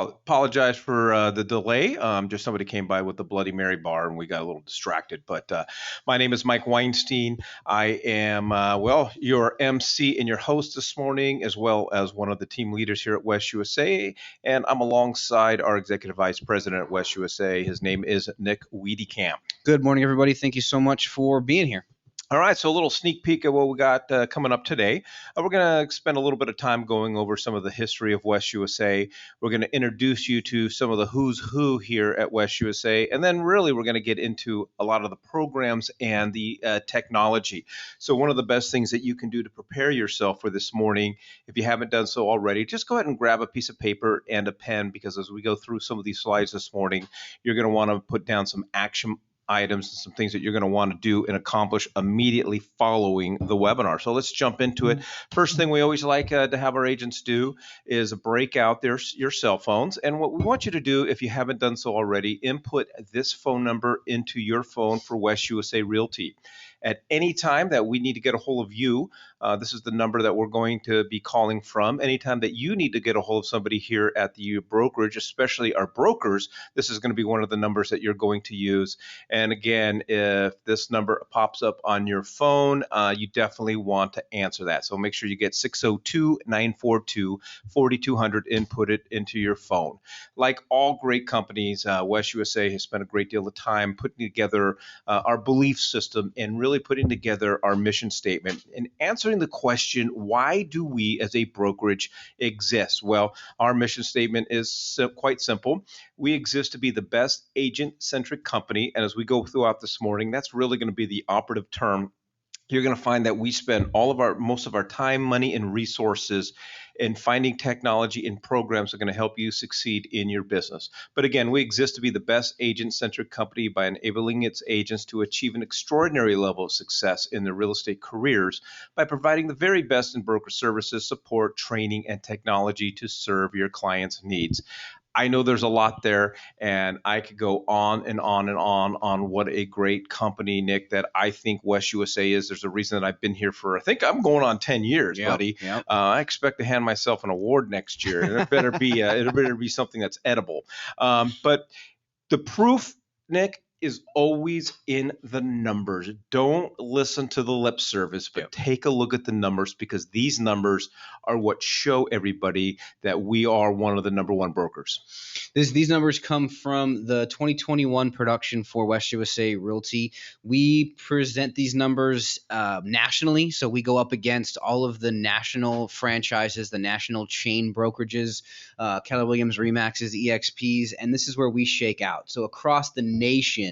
Apologize for the delay. Just somebody came by with the Bloody Mary bar and we got a little distracted. But my name is Mike Weinstein. I am, your MC and your host this morning, as well as one of the team leaders here at West USA. And I'm alongside our Executive Vice President at West USA. His name is Nick Wiedekamp. Good morning, everybody. Thank you so much for being here. All right, so a little sneak peek at what we got coming up today. We're going to spend a little bit of time going over some of the history of West USA. We're going to introduce you to some of the who's who here at West USA, and then really we're going to get into a lot of the programs and the technology. So one of the best things that you can do to prepare yourself for this morning, if you haven't done so already, just go ahead and grab a piece of paper and a pen, because as we go through some of these slides this morning, you're going to want to put down some action items and some things that you're going to want to do and accomplish immediately following the webinar. So let's jump into it. First thing we always like to have our agents do is break out your cell phones. And what we want you to do, if you haven't done so already, input this phone number into your phone for West USA Realty. At any time that we need to get a hold of you, this is the number that we're going to be calling from. Anytime that you need to get a hold of somebody here at the brokerage, especially our brokers, this is going to be one of the numbers that you're going to use. And again, if this number pops up on your phone, you definitely want to answer that. So make sure you get 602-942-4200 inputted into your phone. Like all great companies, West USA has spent a great deal of time putting together our belief system and really putting together our mission statement and answering the question, why do we as a brokerage exist? Well, our mission statement is quite simple. We exist to be the best agent-centric company. And as we go throughout this morning, that's really going to be the operative term. You're going to find that we spend most of our time, money, and resources in finding technology and programs that are going to help you succeed in your business. But again, we exist to be the best agent-centric company by enabling its agents to achieve an extraordinary level of success in their real estate careers by providing the very best in broker services, support, training, and technology to serve your clients' needs. I know there's a lot there, and I could go on and on and on what a great company, Nick, that I think West USA is. There's a reason that I've been here for, I think I'm going on 10 years, buddy. Yep. I expect to hand myself an award next year, and it better be something that's edible. But the proof, Nick, is always in the numbers. Don't listen to the lip service, but take a look at the numbers, because these numbers are what show everybody that we are one of the number one brokers. These numbers come from the 2021 production for West USA Realty. We present these numbers nationally, so we go up against all of the national franchises, the national chain brokerages, Keller Williams, Remaxes, EXPs, and this is where we shake out. So across the nation,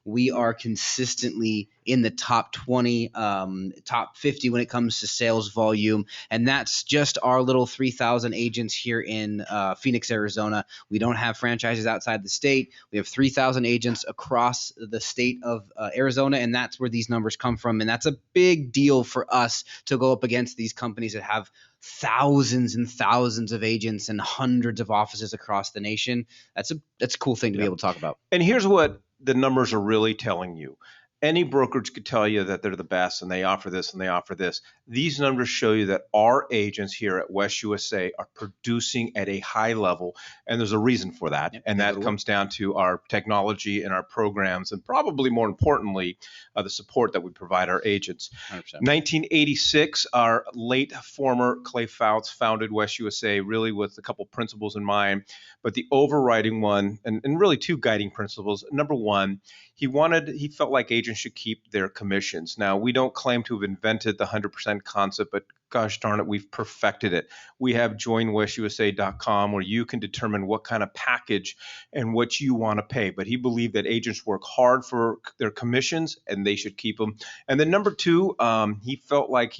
we are consistently in the top 20, top 50 when it comes to sales volume. And that's just our little 3,000 agents here in Phoenix, Arizona. We don't have franchises outside the state. We have 3,000 agents across the state of Arizona, and that's where these numbers come from. And that's a big deal for us to go up against these companies that have thousands and thousands of agents and hundreds of offices across the nation. That's a cool thing to be able to talk about. And here's what the numbers are really telling you. Any brokerage could tell you that they're the best and they offer this and they offer this. These numbers show you that our agents here at West USA are producing at a high level, and there's a reason for that. And that comes down to our technology and our programs, and probably more importantly, the support that we provide our agents. 100%. 1986, our late former Clay Fouts founded West USA really with a couple principles in mind, but the overriding one, and really two guiding principles. Number one, he felt like agents should keep their commissions. Now, we don't claim to have invented the 100% concept, but gosh darn it, we've perfected it. We have joinwestusa.com where you can determine what kind of package and what you want to pay. But he believed that agents work hard for their commissions and they should keep them. And then number two, he felt like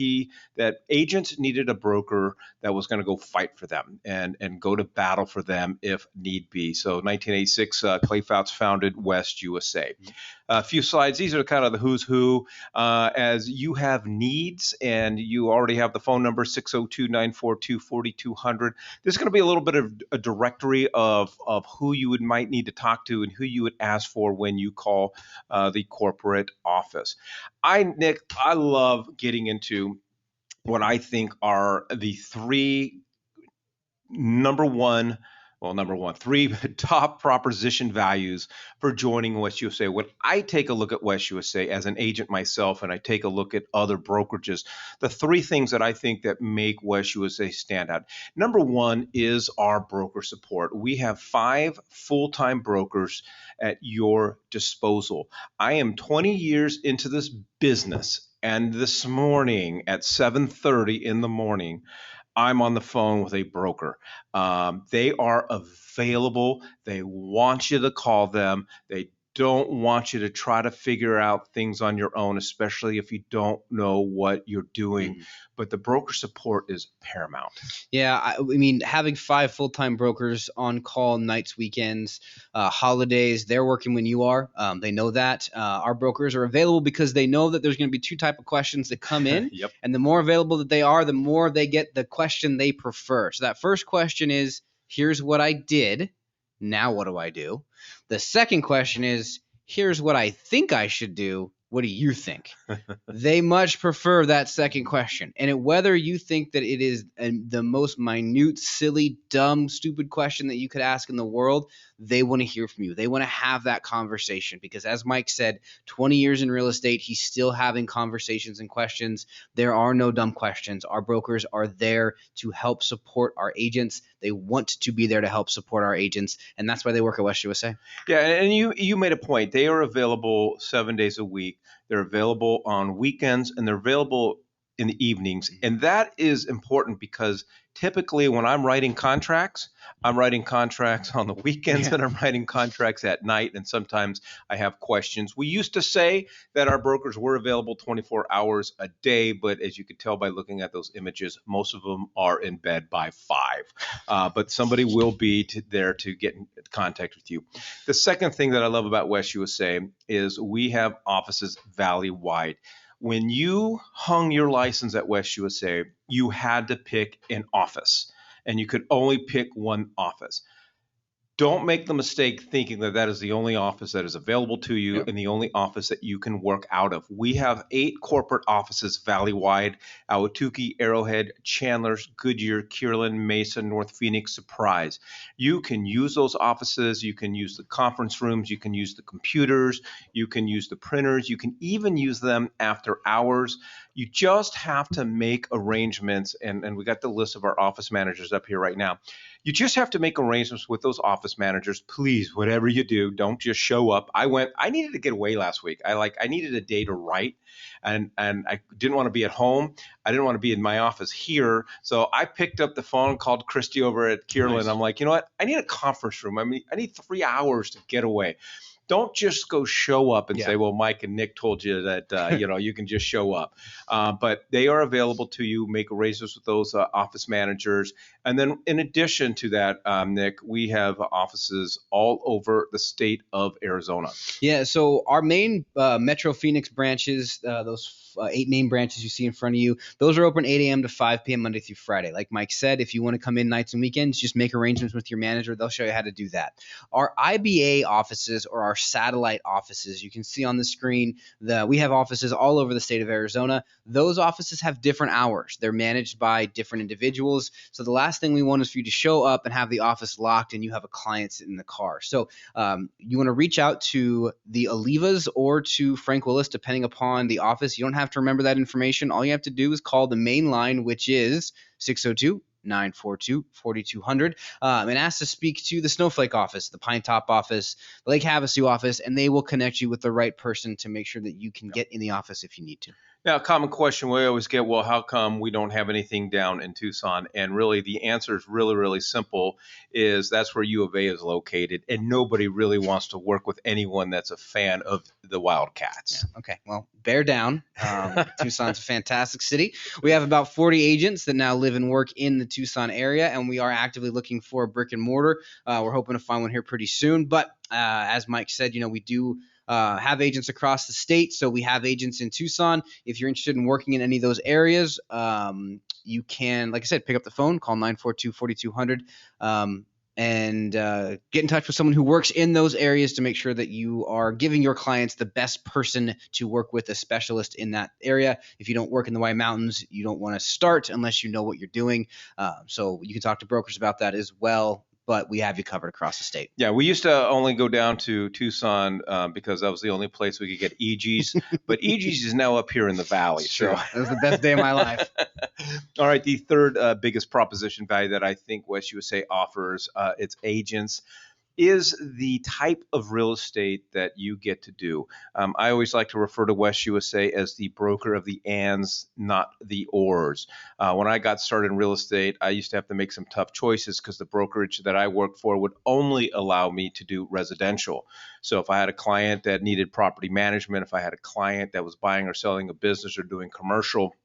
that agents needed a broker that was going to go fight for them and go to battle for them if need be. So 1986, Clay Fouts founded West USA. A few slides. These are kind of the who's who. As you have needs and you already have the phone number 602-942-4200, there's going to be a little bit of a directory of who you might need to talk to and who you would ask for when you call the corporate office. Nick, I love getting into what I think are the three number one Well, number one, three top proposition values for joining West USA. When I take a look at West USA as an agent myself, and I take a look at other brokerages, the three things that I think that make West USA stand out. Number one is our broker support. We have 5 full-time brokers at your disposal. I am 20 years into this business, and this morning at 7:30 in the morning, I'm on the phone with a broker. They are available. They want you to call them. They don't want you to try to figure out things on your own, especially if you don't know what you're doing. Mhm. But the broker support is paramount. Yeah, I mean, having 5 full-time brokers on call nights, weekends, holidays, they're working when you are. They know that. Our brokers are available because they know that there's going to be 2 types of questions that come in, Yep. and the more available that they are, the more they get the question they prefer. So that first question is, here's what I did. Now what do I do? The second question is, here's what I think I should do. What do you think? They much prefer that second question. And whether you think that it is the most minute, silly, dumb, stupid question that you could ask in the world, they want to hear from you. They want to have that conversation because, as Mike said, 20 years in real estate, he's still having conversations and questions. There are no dumb questions. Our brokers are there to help support our agents. They want to be there to help support our agents, and that's why they work at West USA. Yeah, and you made a point. They are available 7 days a week. They're available on weekends, and they're available in the evenings. And that is important because typically when I'm writing contracts on the weekends, Yeah. and I'm writing contracts at night, and sometimes I have questions. We used to say that our brokers were available 24 hours a day, but as you could tell by looking at those images, most of them are in bed by 5. But somebody will be there to get in contact with you. The second thing that I love about West USA is we have offices valley-wide. When you hung your license at West USA, you had to pick an office, and you could only pick one office. Don't make the mistake thinking that that is the only office that is available to you Yep. and the only office that you can work out of. We have 8 corporate offices valley-wide: Ahwatukee, Arrowhead, Chandler, Goodyear, Kierland, Mesa, North Phoenix, Surprise. You can use those offices. You can use the conference rooms. You can use the computers. You can use the printers. You can even use them after hours. You just have to make arrangements, and we got the list of our office managers up here right now. You just have to make arrangements with those office managers. Please, whatever you do, don't just show up. I needed to get away last week. I needed a day to write, and I didn't want to be at home. I didn't want to be in my office here. So I picked up the phone, called Christy over at Kierland. Nice. I'm like, you know what? I need a conference room. I mean, I need 3 hours to get away. Don't just go show up and Yeah. say, well, Mike and Nick told you that you can just show up. But they are available to you. Make arrangements with those office managers. And then in addition to that, Nick, we have offices all over the state of Arizona. Yeah, so our main Metro Phoenix branches, those 8 main branches you see in front of you, those are open 8 a.m. to 5 p.m. Monday through Friday. Like Mike said, if you want to come in nights and weekends, just make arrangements with your manager. They'll show you how to do that. Our IBA offices, or our satellite offices, you can see on the screen, we have offices all over the state of Arizona. Those offices have different hours. They're managed by different individuals. So the last thing we want is for you to show up and have the office locked and you have a client sitting in the car. So you want to reach out to the Olivas or to Frank Willis, depending upon the office. You don't have to remember that information. All you have to do is call the main line, which is 602-942-4200, and ask to speak to the Snowflake office, the Pine Top office, the Lake Havasu office, and they will connect you with the right person to make sure that you can get in the office if you need to. Now, a common question we always get, well, how come we don't have anything down in Tucson? And really, the answer is really, really simple, is that's where U of A is located, and nobody really wants to work with anyone that's a fan of the Wildcats. Yeah, okay, well, bear down. Tucson's a fantastic city. We have about 40 agents that now live and work in the Tucson area, and we are actively looking for a brick and mortar. We're hoping to find one here pretty soon. But as Mike said, we do have agents across the state. So we have agents in Tucson. If you're interested in working in any of those areas, you can, like I said, pick up the phone, call 942-4200, and get in touch with someone who works in those areas to make sure that you are giving your clients the best person to work with, a specialist in that area. If you don't work in the White Mountains, you don't want to start unless you know what you're doing. So you can talk to brokers about that as well. but we have you covered across the state. Yeah, we used to only go down to Tucson because that was the only place we could get EG's. But EG's is now up here in the valley. Sure, that was the best day of my life. All right, the third biggest proposition value that I think West USA offers its agents is the type of real estate that you get to do. I always like to refer to West USA as the broker of the ands, not the ors. When I got started in real estate, I used to have to make some tough choices because the brokerage that I worked for would only allow me to do residential. So if I had a client that needed property management, if I had a client that was buying or selling a business or doing commercial,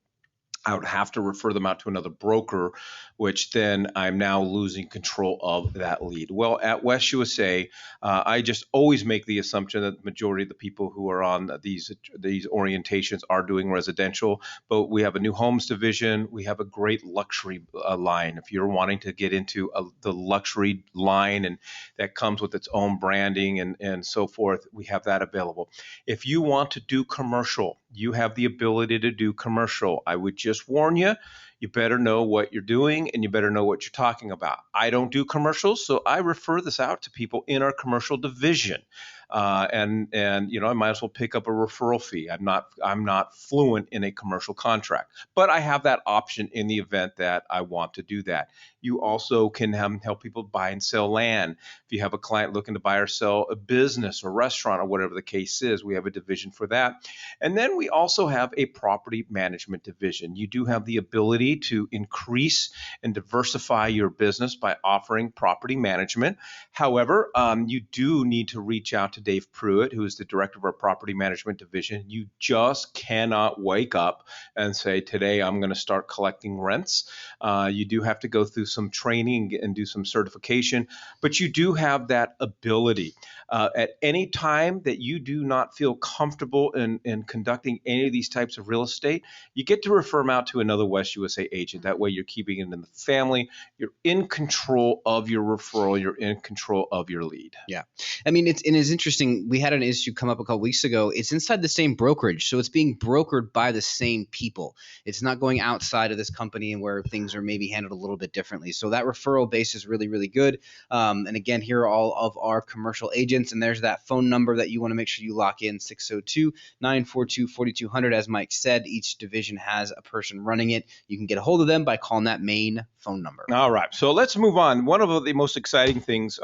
I would have to refer them out to another broker, which then I'm now losing control of that lead. Well, at West USA, I just always make the assumption that the majority of the people who are on these orientations are doing residential, but we have a new homes division. We have a great luxury line. If you're wanting to get into the luxury line, and that comes with its own branding and so forth, we have that available. If you want to do commercial, you have the ability to do commercial. I would just warn you, you better know what you're doing and you better know what you're talking about. I don't do commercials, so I refer this out to people in our commercial division. And you know, I might as well pick up a referral fee. I'm not fluent in a commercial contract, but I have that option in the event that I want to do that. You also can help people buy and sell land. If you have a client looking to buy or sell a business or restaurant or whatever the case is, we have a division for that. And then we also have a property management division. You do have the ability to increase and diversify your business by offering property management. However, you do need to reach out to Dave Pruitt, who is the director of our property management division. You just cannot wake up and say, today I'm going to start collecting rents. You do have to go through some training and do some certification, but you do have that ability. At any time that you do not feel comfortable in conducting any of these types of real estate, you get to refer them out to another West USA agent. That way you're keeping it in the family. You're in control of your referral. You're in control of your lead. Yeah. I mean, it's interesting. We had an issue come up a couple weeks ago. It's inside the same brokerage, so it's being brokered by the same people. It's not going outside of this company and where things are maybe handled a little bit differently. So that referral base is really, really good. And again, here are all of our commercial agents, and there's that phone number that you want to make sure you lock in, 602-942-4200. As Mike said, each division has a person running it. You can get a hold of them by calling that main phone number. All right, so let's move on. One of the most exciting things,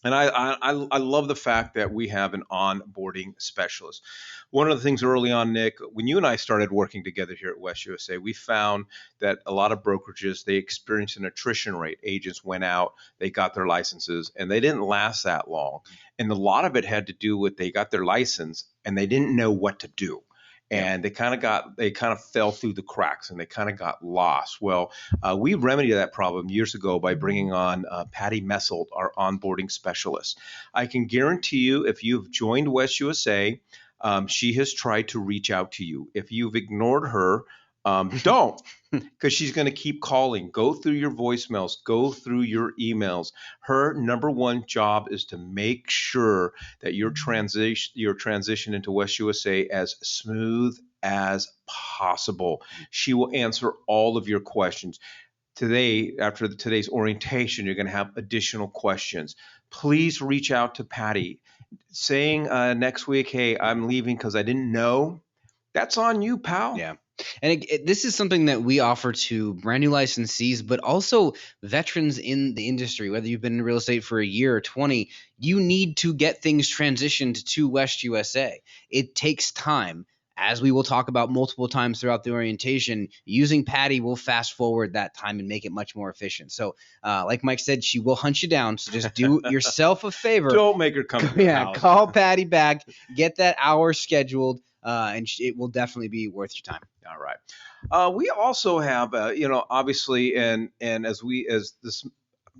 and I love the fact that we have an onboarding specialist. One of the things early on, Nick, when you and I started working together here at West USA, we found that a lot of brokerages, they experienced an attrition rate. Agents went out, they got their licenses, and they didn't last that long. And a lot of it had to do with they got their license and they didn't know what to do. And they kind of fell through the cracks and they kind of got lost. Well, we remedied that problem years ago by bringing on Patty Messelt, our onboarding specialist. I can guarantee you, if you've joined West USA, she has tried to reach out to you. If you've ignored her, don't, because she's going to keep calling. Go through your voicemails, go through your emails. Her number one job is to make sure that your transition into West USA as smooth as possible. She will answer all of your questions. Today, after today's orientation, you're going to have additional questions. Please reach out to Patty. Saying next week, hey, I'm leaving because I didn't know, that's on you, pal. Yeah. And this is something that we offer to brand new licensees, but also veterans in the industry. Whether you've been in real estate for a year or 20, you need to get things transitioned to West USA. It takes time. As we will talk about multiple times throughout the orientation, using Patty will fast forward that time and make it much more efficient. So like Mike said, she will hunt you down. So just do yourself a favor. Don't make her come to your house. Call Patty back, get that hour scheduled, and it will definitely be worth your time. All right. We also have, obviously, and as this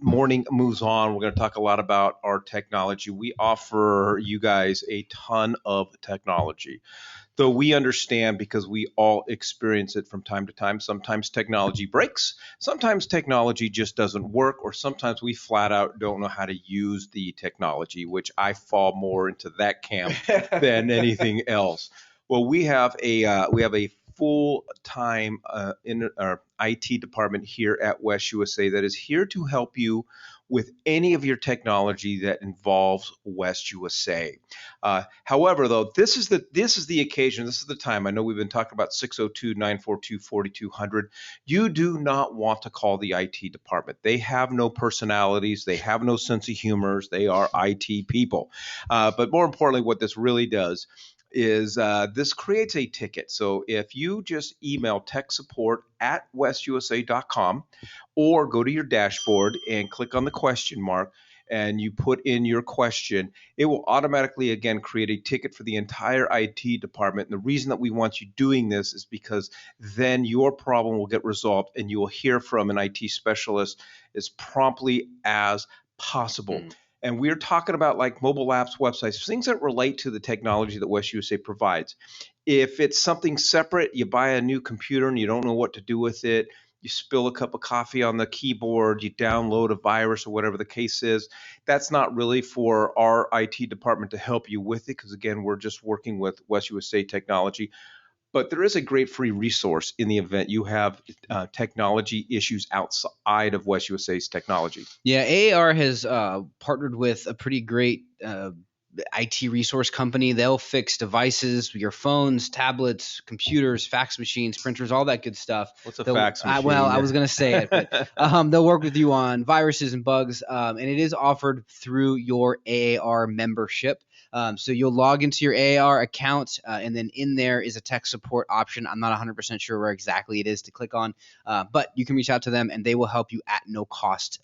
morning moves on, we're going to talk a lot about our technology. We offer you guys a ton of technology. Though we understand, because we all experience it from time to time, sometimes technology breaks, sometimes technology just doesn't work, or sometimes we flat out don't know how to use the technology, which I fall more into that camp than anything else. Well, we have a full-time in our IT department here at West USA that is here to help you with any of your technology that involves West USA. However, though, this is the occasion, this is the time. I know we've been talking about 602-942-4200. You do not want to call the IT department. They have no personalities. They have no sense of humor. They are IT people. But more importantly, what this really does is this creates a ticket. So if you just email tech support at westusa.com or go to your dashboard and click on the question mark and you put in your question, it will automatically, again, create a ticket for the entire IT department. And the reason that we want you doing this is because then your problem will get resolved and you will hear from an IT specialist as promptly as possible. And we're talking about like mobile apps, websites, things that relate to the technology that West USA provides. If it's something separate, you buy a new computer and you don't know what to do with it, you spill a cup of coffee on the keyboard, you download a virus or whatever the case is, that's not really for our IT department to help you with it, because again, we're just working with West USA technology. But there is a great free resource in the event you have technology issues outside of West USA's technology. Yeah, AAR has partnered with a pretty great IT resource company. They'll fix devices, your phones, tablets, computers, fax machines, printers, all that good stuff. What's a fax machine? Well, I was going to say it, but they'll work with you on viruses and bugs, and it is offered through your AAR membership. So you'll log into your AAR account, and then in there is a tech support option. I'm not 100% sure where exactly it is to click on, but you can reach out to them, and they will help you at no cost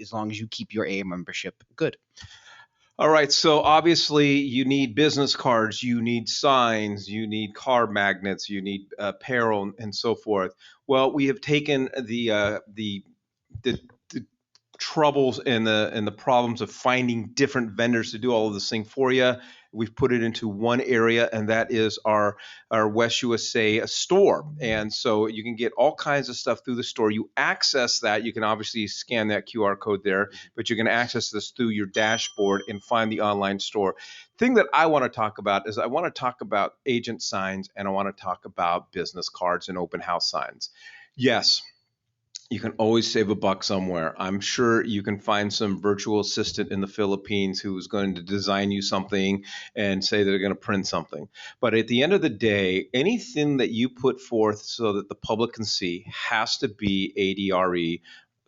as long as you keep your AA membership good. All right, so obviously you need business cards, you need signs, you need car magnets, you need apparel, and so forth. Well, we have taken the troubles and the problems of finding different vendors to do all of this thing for you. We've put it into one area, and that is our West USA store. And so you can get all kinds of stuff through the store. You access that. You can obviously scan that QR code there, but you can access this through your dashboard and find the online store. Thing that I want to talk about is I want to talk about agent signs, and I want to talk about business cards and open house signs. Yes, you can always save a buck somewhere. I'm sure you can find some virtual assistant in the Philippines who is going to design you something and say they're going to print something. But at the end of the day, anything that you put forth so that the public can see has to be ADRE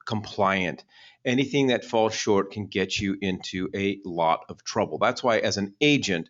compliant. Anything that falls short can get you into a lot of trouble. That's why, as an agent,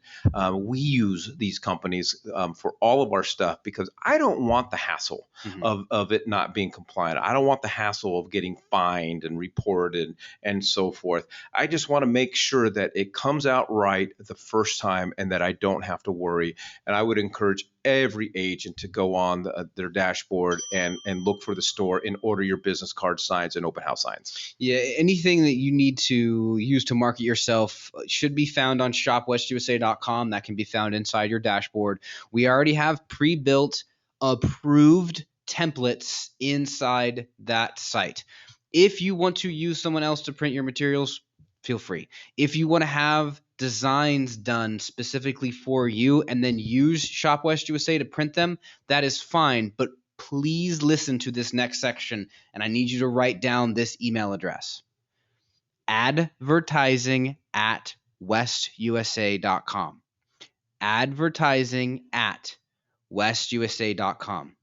we use these companies for all of our stuff, because I don't want the hassle of it not being compliant. I don't want the hassle of getting fined and reported and so forth. I just want to make sure that it comes out right the first time and that I don't have to worry. And I would encourage every agent to go on their dashboard and look for the store and order your business card signs and open house signs. Yeah, anything that you need to use to market yourself should be found on shopwestusa.com. That can be found inside your dashboard. We already have pre-built, approved templates inside that site. If you want to use someone else to print your materials, feel free. If you want to have designs done specifically for you and then use Shop West USA to print them, that is fine. But please listen to this next section, and I need you to write down this email address: advertising@westusa.com. advertising@westusa.com.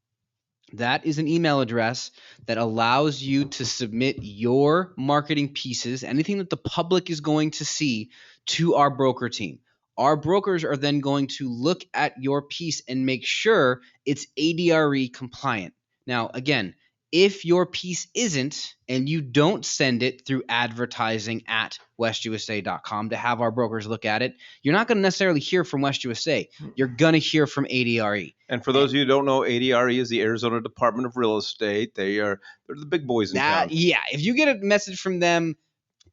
That is an email address that allows you to submit your marketing pieces, anything that the public is going to see, to our broker team. Our brokers are then going to look at your piece and make sure it's ADRE compliant. Now, again, if your piece isn't and you don't send it through advertising@westusa.com to have our brokers look at it, you're not going to necessarily hear from West USA. You're going to hear from ADRE. And for those of you who don't know, ADRE is the Arizona Department of Real Estate. They're the big boys in town. Yeah, if you get a message from them,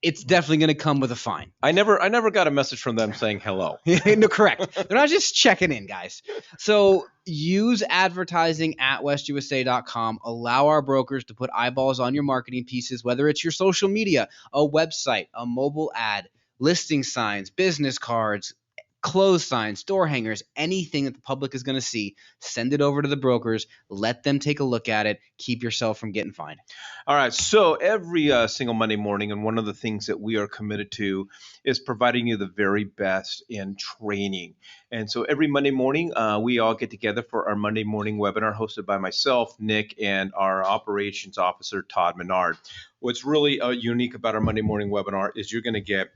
it's definitely going to come with a fine. I never got a message from them saying hello. No, correct. They're not just checking in, guys. So use advertising@westusa.com. Allow our brokers to put eyeballs on your marketing pieces, whether it's your social media, a website, a mobile ad, listing signs, business cards, clothes signs, door hangers, anything that the public is going to see, send it over to the brokers. Let them take a look at it. Keep yourself from getting fined. All right. So every single Monday morning, and one of the things that we are committed to is providing you the very best in training. And so every Monday morning, we all get together for our Monday morning webinar hosted by myself, Nick, and our operations officer, Todd Menard. What's really unique about our Monday morning webinar is you're going to get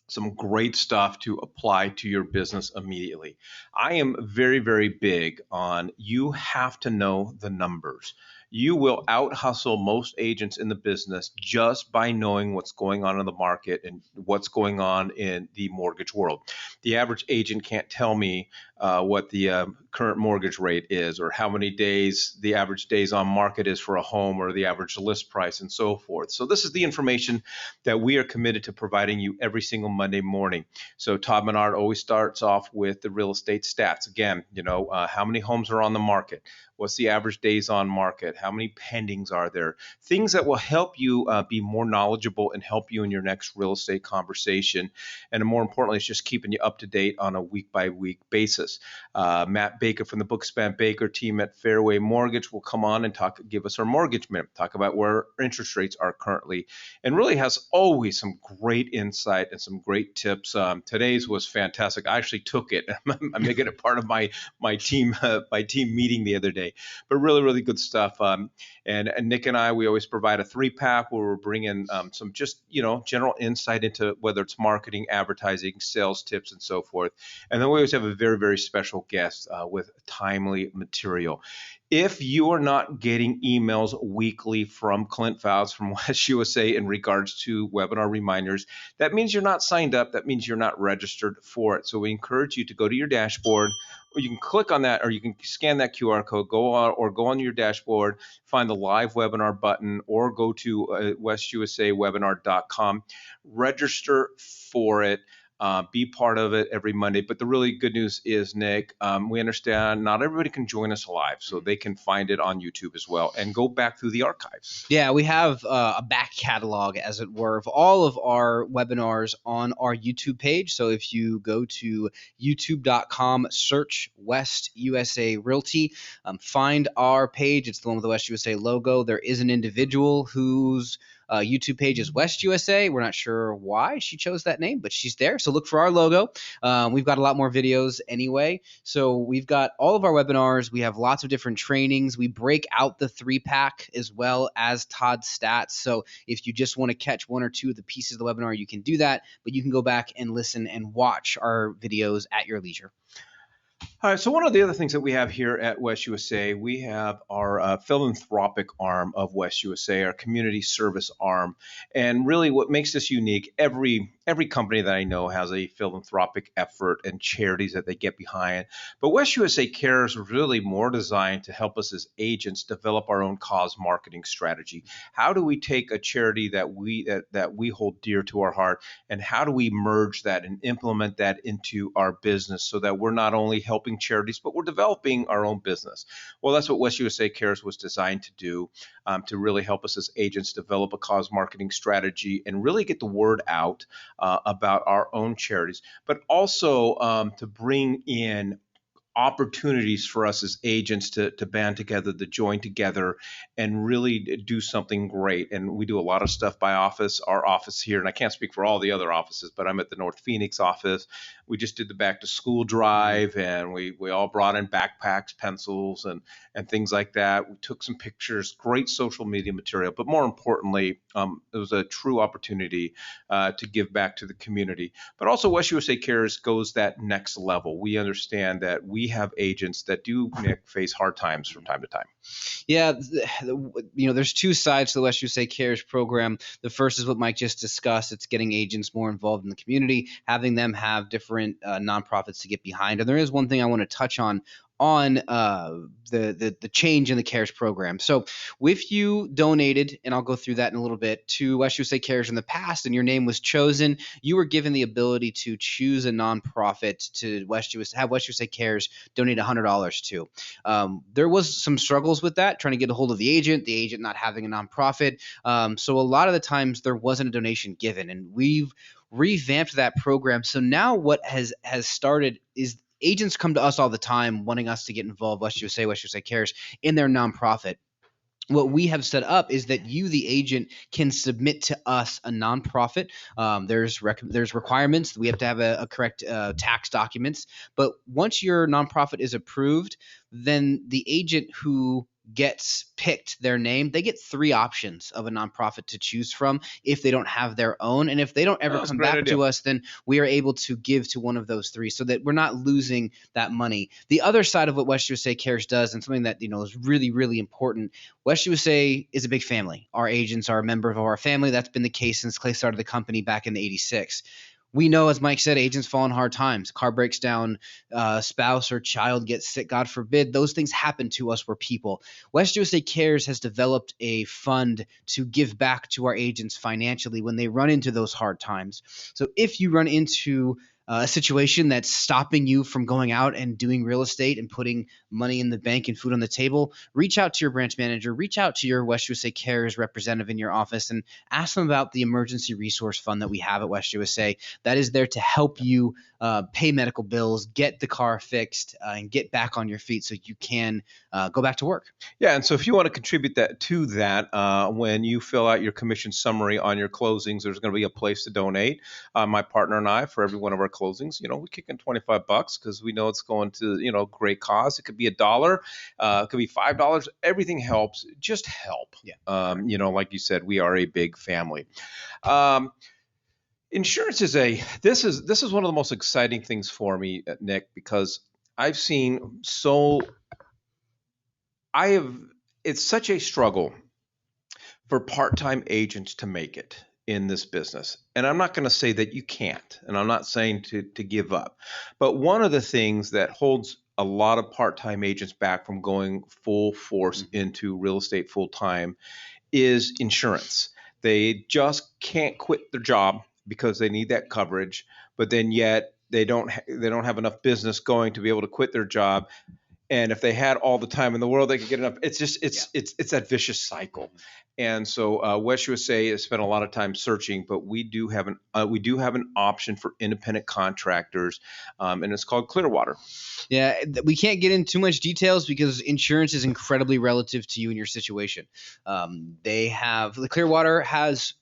some great stuff to apply to your business immediately. I am very, very big on you have to know the numbers. You will out hustle most agents in the business just by knowing what's going on in the market and what's going on in the mortgage world. The average agent can't tell me what the current mortgage rate is, or how many days the average days on market is for a home, or the average list price, and so forth. So this is the information that we are committed to providing you every single Monday morning. So Todd Menard always starts off with the real estate stats. Again, how many homes are on the market? What's the average days on market? How many pendings are there? Things that will help you be more knowledgeable and help you in your next real estate conversation. And more importantly, it's just keeping you up to date on a week by week basis. Matt Baker from the Bookspan Baker team at Fairway Mortgage will come on and give us our mortgage minute, talk about where interest rates are currently, and really has always some great insight and some great tips. Today's was fantastic. I actually took it. I'm making it part of my team meeting the other day. But really, really good stuff. And Nick and I, we always provide a 3-pack where we're bringing some just, general insight into whether it's marketing, advertising, sales tips, and so forth. And then we always have a very, very special guest with timely material. If you are not getting emails weekly from Clint Fouts from West USA in regards to webinar reminders, that means you're not signed up. That means you're not registered for it. So we encourage you to go to your dashboard, or you can click on that, or you can scan that QR code, go on your dashboard, find the live webinar button, or go to westusawebinar.com, register for it. Be part of it every Monday. But the really good news is, Nick, we understand not everybody can join us live, so they can find it on YouTube as well and go back through the archives. Yeah, we have a back catalog, as it were, of all of our webinars on our YouTube page. So if you go to youtube.com, search West USA Realty, find our page. It's the one with the West USA logo. There is an individual whose YouTube page is West USA. We're not sure why she chose that name, but she's there. So look for our logo. We've got a lot more videos anyway. So we've got all of our webinars. We have lots of different trainings. We break out the 3-pack as well as Todd's stats. So if you just want to catch one or two of the pieces of the webinar, you can do that, but you can go back and listen and watch our videos at your leisure. All right, so one of the other things that we have here at West USA, we have our philanthropic arm of West USA, our community service arm. And really what makes this unique, every company that I know has a philanthropic effort and charities that they get behind. But West USA Cares is really more designed to help us as agents develop our own cause marketing strategy. How do we take a charity that we hold dear to our heart, and how do we merge that and implement that into our business so that we're not only helping charities, but we're developing our own business? Well, that's what West USA Cares was designed to do, to really help us as agents develop a cause marketing strategy and really get the word out about our own charities, but also to bring in opportunities for us as agents to band together, to join together, and really do something great. And we do a lot of stuff by office. Our office here, and I can't speak for all the other offices, but I'm at the North Phoenix office. We just did the back to school drive, and we all brought in backpacks, pencils, and things like that. We took some pictures, great social media material, but more importantly, it was a true opportunity to give back to the community. But also West USA Cares goes that next level. We understand that we have agents that do, Nick, face hard times from time to time. Yeah, there's two sides to the West USA Cares program. The first is what Mike just discussed. It's getting agents more involved in the community, having them have different nonprofits to get behind. And there is one thing I want to touch on the change in the CARES program. So if you donated, and I'll go through that in a little bit, to West USA Cares in the past and your name was chosen, you were given the ability to choose a nonprofit to have West USA Cares donate $100 to. There was some struggles with that, trying to get a hold of the agent not having a nonprofit. So a lot of the times there wasn't a donation given, and we've revamped that program. So now what has started is agents come to us all the time wanting us to get involved, West USA Cares, in their nonprofit. What we have set up is that you, the agent, can submit to us a nonprofit. There's requirements. We have to have a correct tax documents. But once your nonprofit is approved, then the agent who gets picked their name, they get 3 options of a nonprofit to choose from if they don't have their own. And if they don't ever come back to us, then we are able to give to one of those 3 so that we're not losing that money. The other side of what West USA Cares does, and something that is really, really important, West USA is a big family. Our agents are a member of our family. That's been the case since Clay started the company back in '86. We know, as Mike said, agents fall in hard times. Car breaks down, spouse or child gets sick, God forbid. Those things happen to us. We're people. West USA Cares has developed a fund to give back to our agents financially when they run into those hard times. So if you run into a situation that's stopping you from going out and doing real estate and putting money in the bank and food on the table, reach out to your branch manager, reach out to your West USA Cares representative in your office and ask them about the emergency resource fund that we have at West USA that is there to help you pay medical bills, get the car fixed, and get back on your feet so you can go back to work. Yeah, and so if you want to contribute to that, when you fill out your commission summary on your closings, there's going to be a place to donate. My partner and I, for every one of our closings, we kick in $25 because we know it's going to, great cause. It could be $1, it could be $5. Everything helps. Just help. Yeah. Like you said, we are a big family. Insurance is this is one of the most exciting things for me, Nick, because I've seen it's such a struggle for part-time agents to make it in this business. And I'm not going to say that you can't, and I'm not saying to give up. But one of the things that holds a lot of part-time agents back from going full force into real estate full-time is insurance. They just can't quit their job because they need that coverage, but then yet they don't have enough business going to be able to quit their job. And if they had all the time in the world, they could get enough. It's that vicious cycle. And so West USA has spent a lot of time searching, but we do have an option for independent contractors, and it's called Clearwater. Yeah, we can't get into too much details because insurance is incredibly relative to you and your situation. The Clearwater has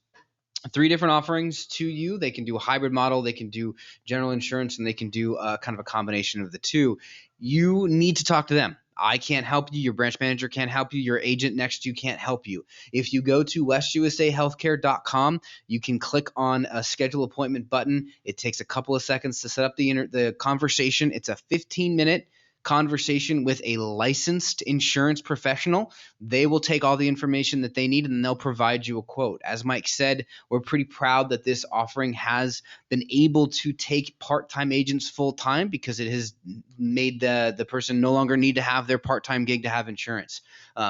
3 different offerings to you. They can do a hybrid model, they can do general insurance, and they can do kind of a combination of the 2. You need to talk to them. I can't help you. Your branch manager can't help you. Your agent next to you can't help you. If you go to westusahealthcare.com, you can click on a schedule appointment button. It takes a couple of seconds to set up the conversation. It's a 15-minute conversation with a licensed insurance professional. They will take all the information that they need and they'll provide you a quote. As Mike said, we're pretty proud that this offering has been able to take part-time agents full-time because it has made the person no longer need to have their part-time gig to have insurance.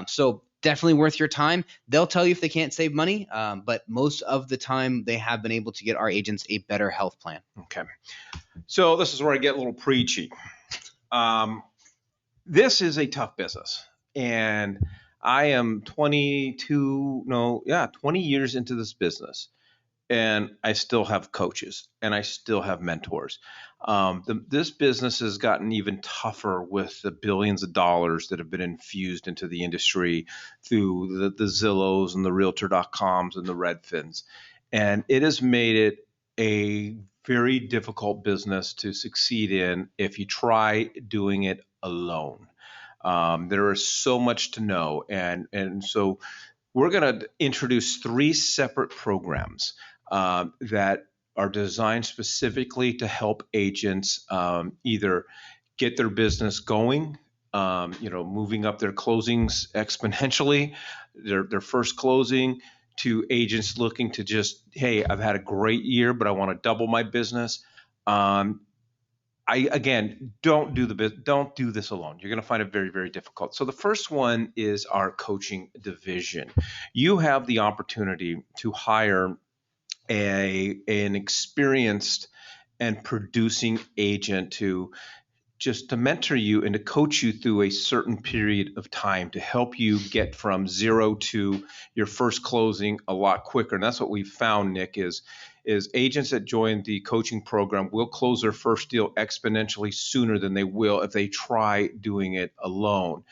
So definitely worth your time. They'll tell you if they can't save money, but most of the time they have been able to get our agents a better health plan. Okay. So this is where I get a little preachy. This is a tough business, and I am 20 years into this business, and I still have coaches and I still have mentors. This business has gotten even tougher with the billions of dollars that have been infused into the industry through the Zillows and the Realtor.coms and the Redfins, and it has made it a very difficult business to succeed in if you try doing it alone. There is so much to know, and so we're going to introduce 3 separate programs that are designed specifically to help agents either get their business going, moving up their closings exponentially, their first closing, to agents looking to just, hey, I've had a great year, but I want to double my business. Don't do this alone. You're going to find it very, very difficult. So the first one is our coaching division. You have the opportunity to hire an experienced and producing agent to mentor you and to coach you through a certain period of time to help you get from 0 to your first closing a lot quicker. And that's what we've found, Nick, is is agents that join the coaching program will close their first deal exponentially sooner than they will if they try doing it alone.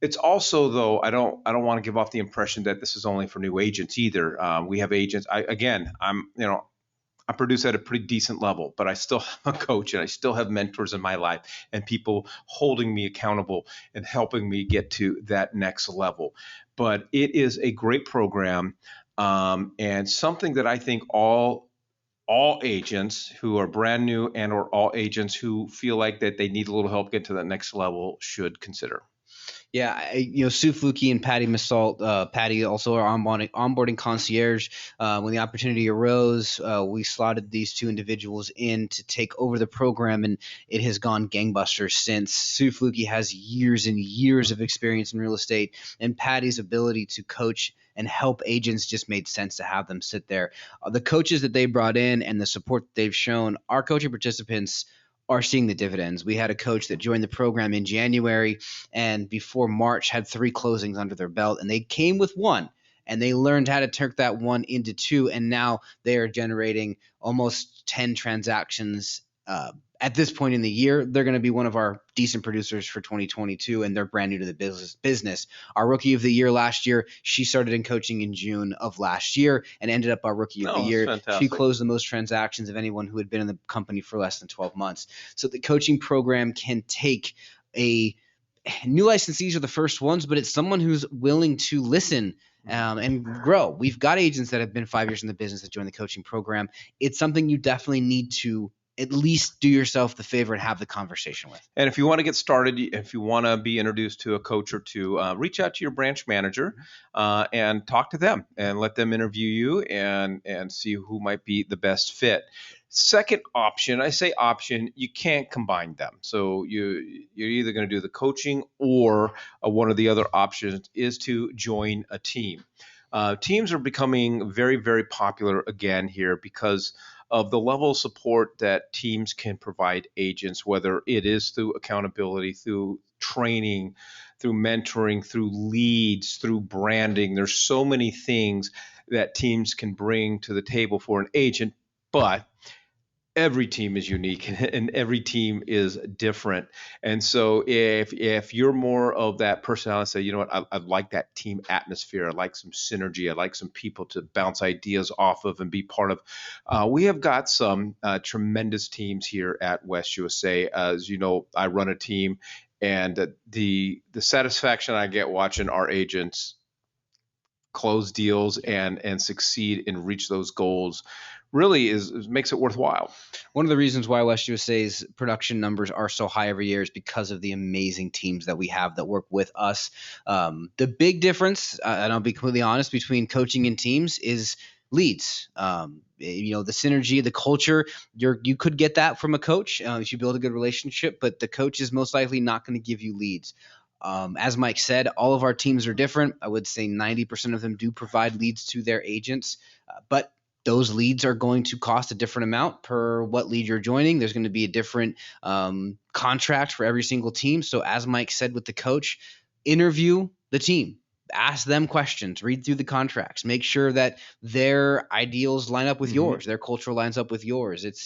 It's also, though, I don't want to give off the impression that this is only for new agents either. We have agents. I produce at a pretty decent level, but I still have a coach and I still have mentors in my life and people holding me accountable and helping me get to that next level. But it is a great program, and something that I think all agents who are brand new and or all agents who feel like that they need a little help get to that next level should consider. Yeah, Sue Flukie and Patty Massault. Patty also our onboarding concierge. When the opportunity arose, we slotted these two individuals in to take over the program, and it has gone gangbusters since. Sue Flukie has years and years of experience in real estate, and Patty's ability to coach and help agents just made sense to have them sit there. The coaches that they brought in and the support that they've shown, our coaching participants are seeing the dividends. We had a coach that joined the program in January and before March had 3 closings under their belt, and they came with one, and they learned how to turn that one into 2, and now they are generating almost 10 transactions at this point in the year. They're going to be one of our decent producers for 2022, and they're brand new to the business. Our rookie of the year last year, she started in coaching in June of last year and ended up our rookie of the year. Fantastic. She closed the most transactions of anyone who had been in the company for less than 12 months. So the coaching program can take a new licensees are the first ones, but it's someone who's willing to listen and grow. We've got agents that have been 5 years in the business that join the coaching program. It's something you definitely need to at least do yourself the favor and have the conversation with. And if you want to get started, if you want to be introduced to a coach or two, reach out to your branch manager and talk to them and let them interview you and see who might be the best fit. Second option, I say option, you can't combine them. So you're either going to do the coaching or one of the other options is to join a team. Teams are becoming very, very popular again here because of the level of support that teams can provide agents, whether it is through accountability, through training, through mentoring, through leads, through branding. There's so many things that teams can bring to the table for an agent, but every team is unique and every team is different. And so if you're more of that personality, say, you know what, I like that team atmosphere. I like some synergy. I like some people to bounce ideas off of and be part of. We have got some tremendous teams here at West USA. As you know, I run a team, and the satisfaction I get watching our agents close deals and succeed and reach those goals really is makes it worthwhile. One of the reasons why West USA's production numbers are so high every year is because of the amazing teams that we have that work with us. The big difference, and I'll be completely honest, between coaching and teams is leads. The synergy, the culture, you could get that from a coach if you build a good relationship, but the coach is most likely not going to give you leads. As Mike said, all of our teams are different. I would say 90% of them do provide leads to their agents, but those leads are going to cost a different amount per what lead you're joining. There's going to be a different contract for every single team. So as Mike said with the coach, interview the team. Ask them questions, read through the contracts, make sure that their ideals line up with yours, their culture lines up with yours. This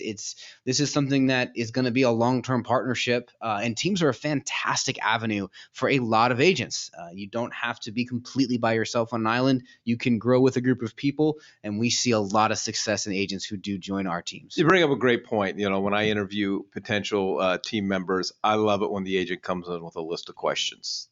is something that is going to be a long-term partnership, and teams are a fantastic avenue for a lot of agents. You don't have to be completely by yourself on an island. You can grow with a group of people, and we see a lot of success in agents who do join our teams. You bring up a great point. When I interview potential team members, I love it when the agent comes in with a list of questions.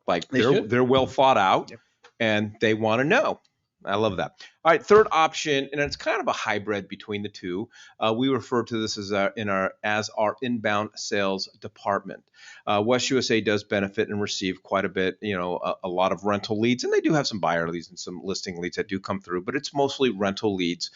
Like they're well thought out, and they want to know. I love that. All right, third option, and it's kind of a hybrid between the two. We refer to this as our inbound sales department. West USA does benefit and receive quite a bit, a lot of rental leads, and they do have some buyer leads and some listing leads that do come through, but it's mostly rental leads.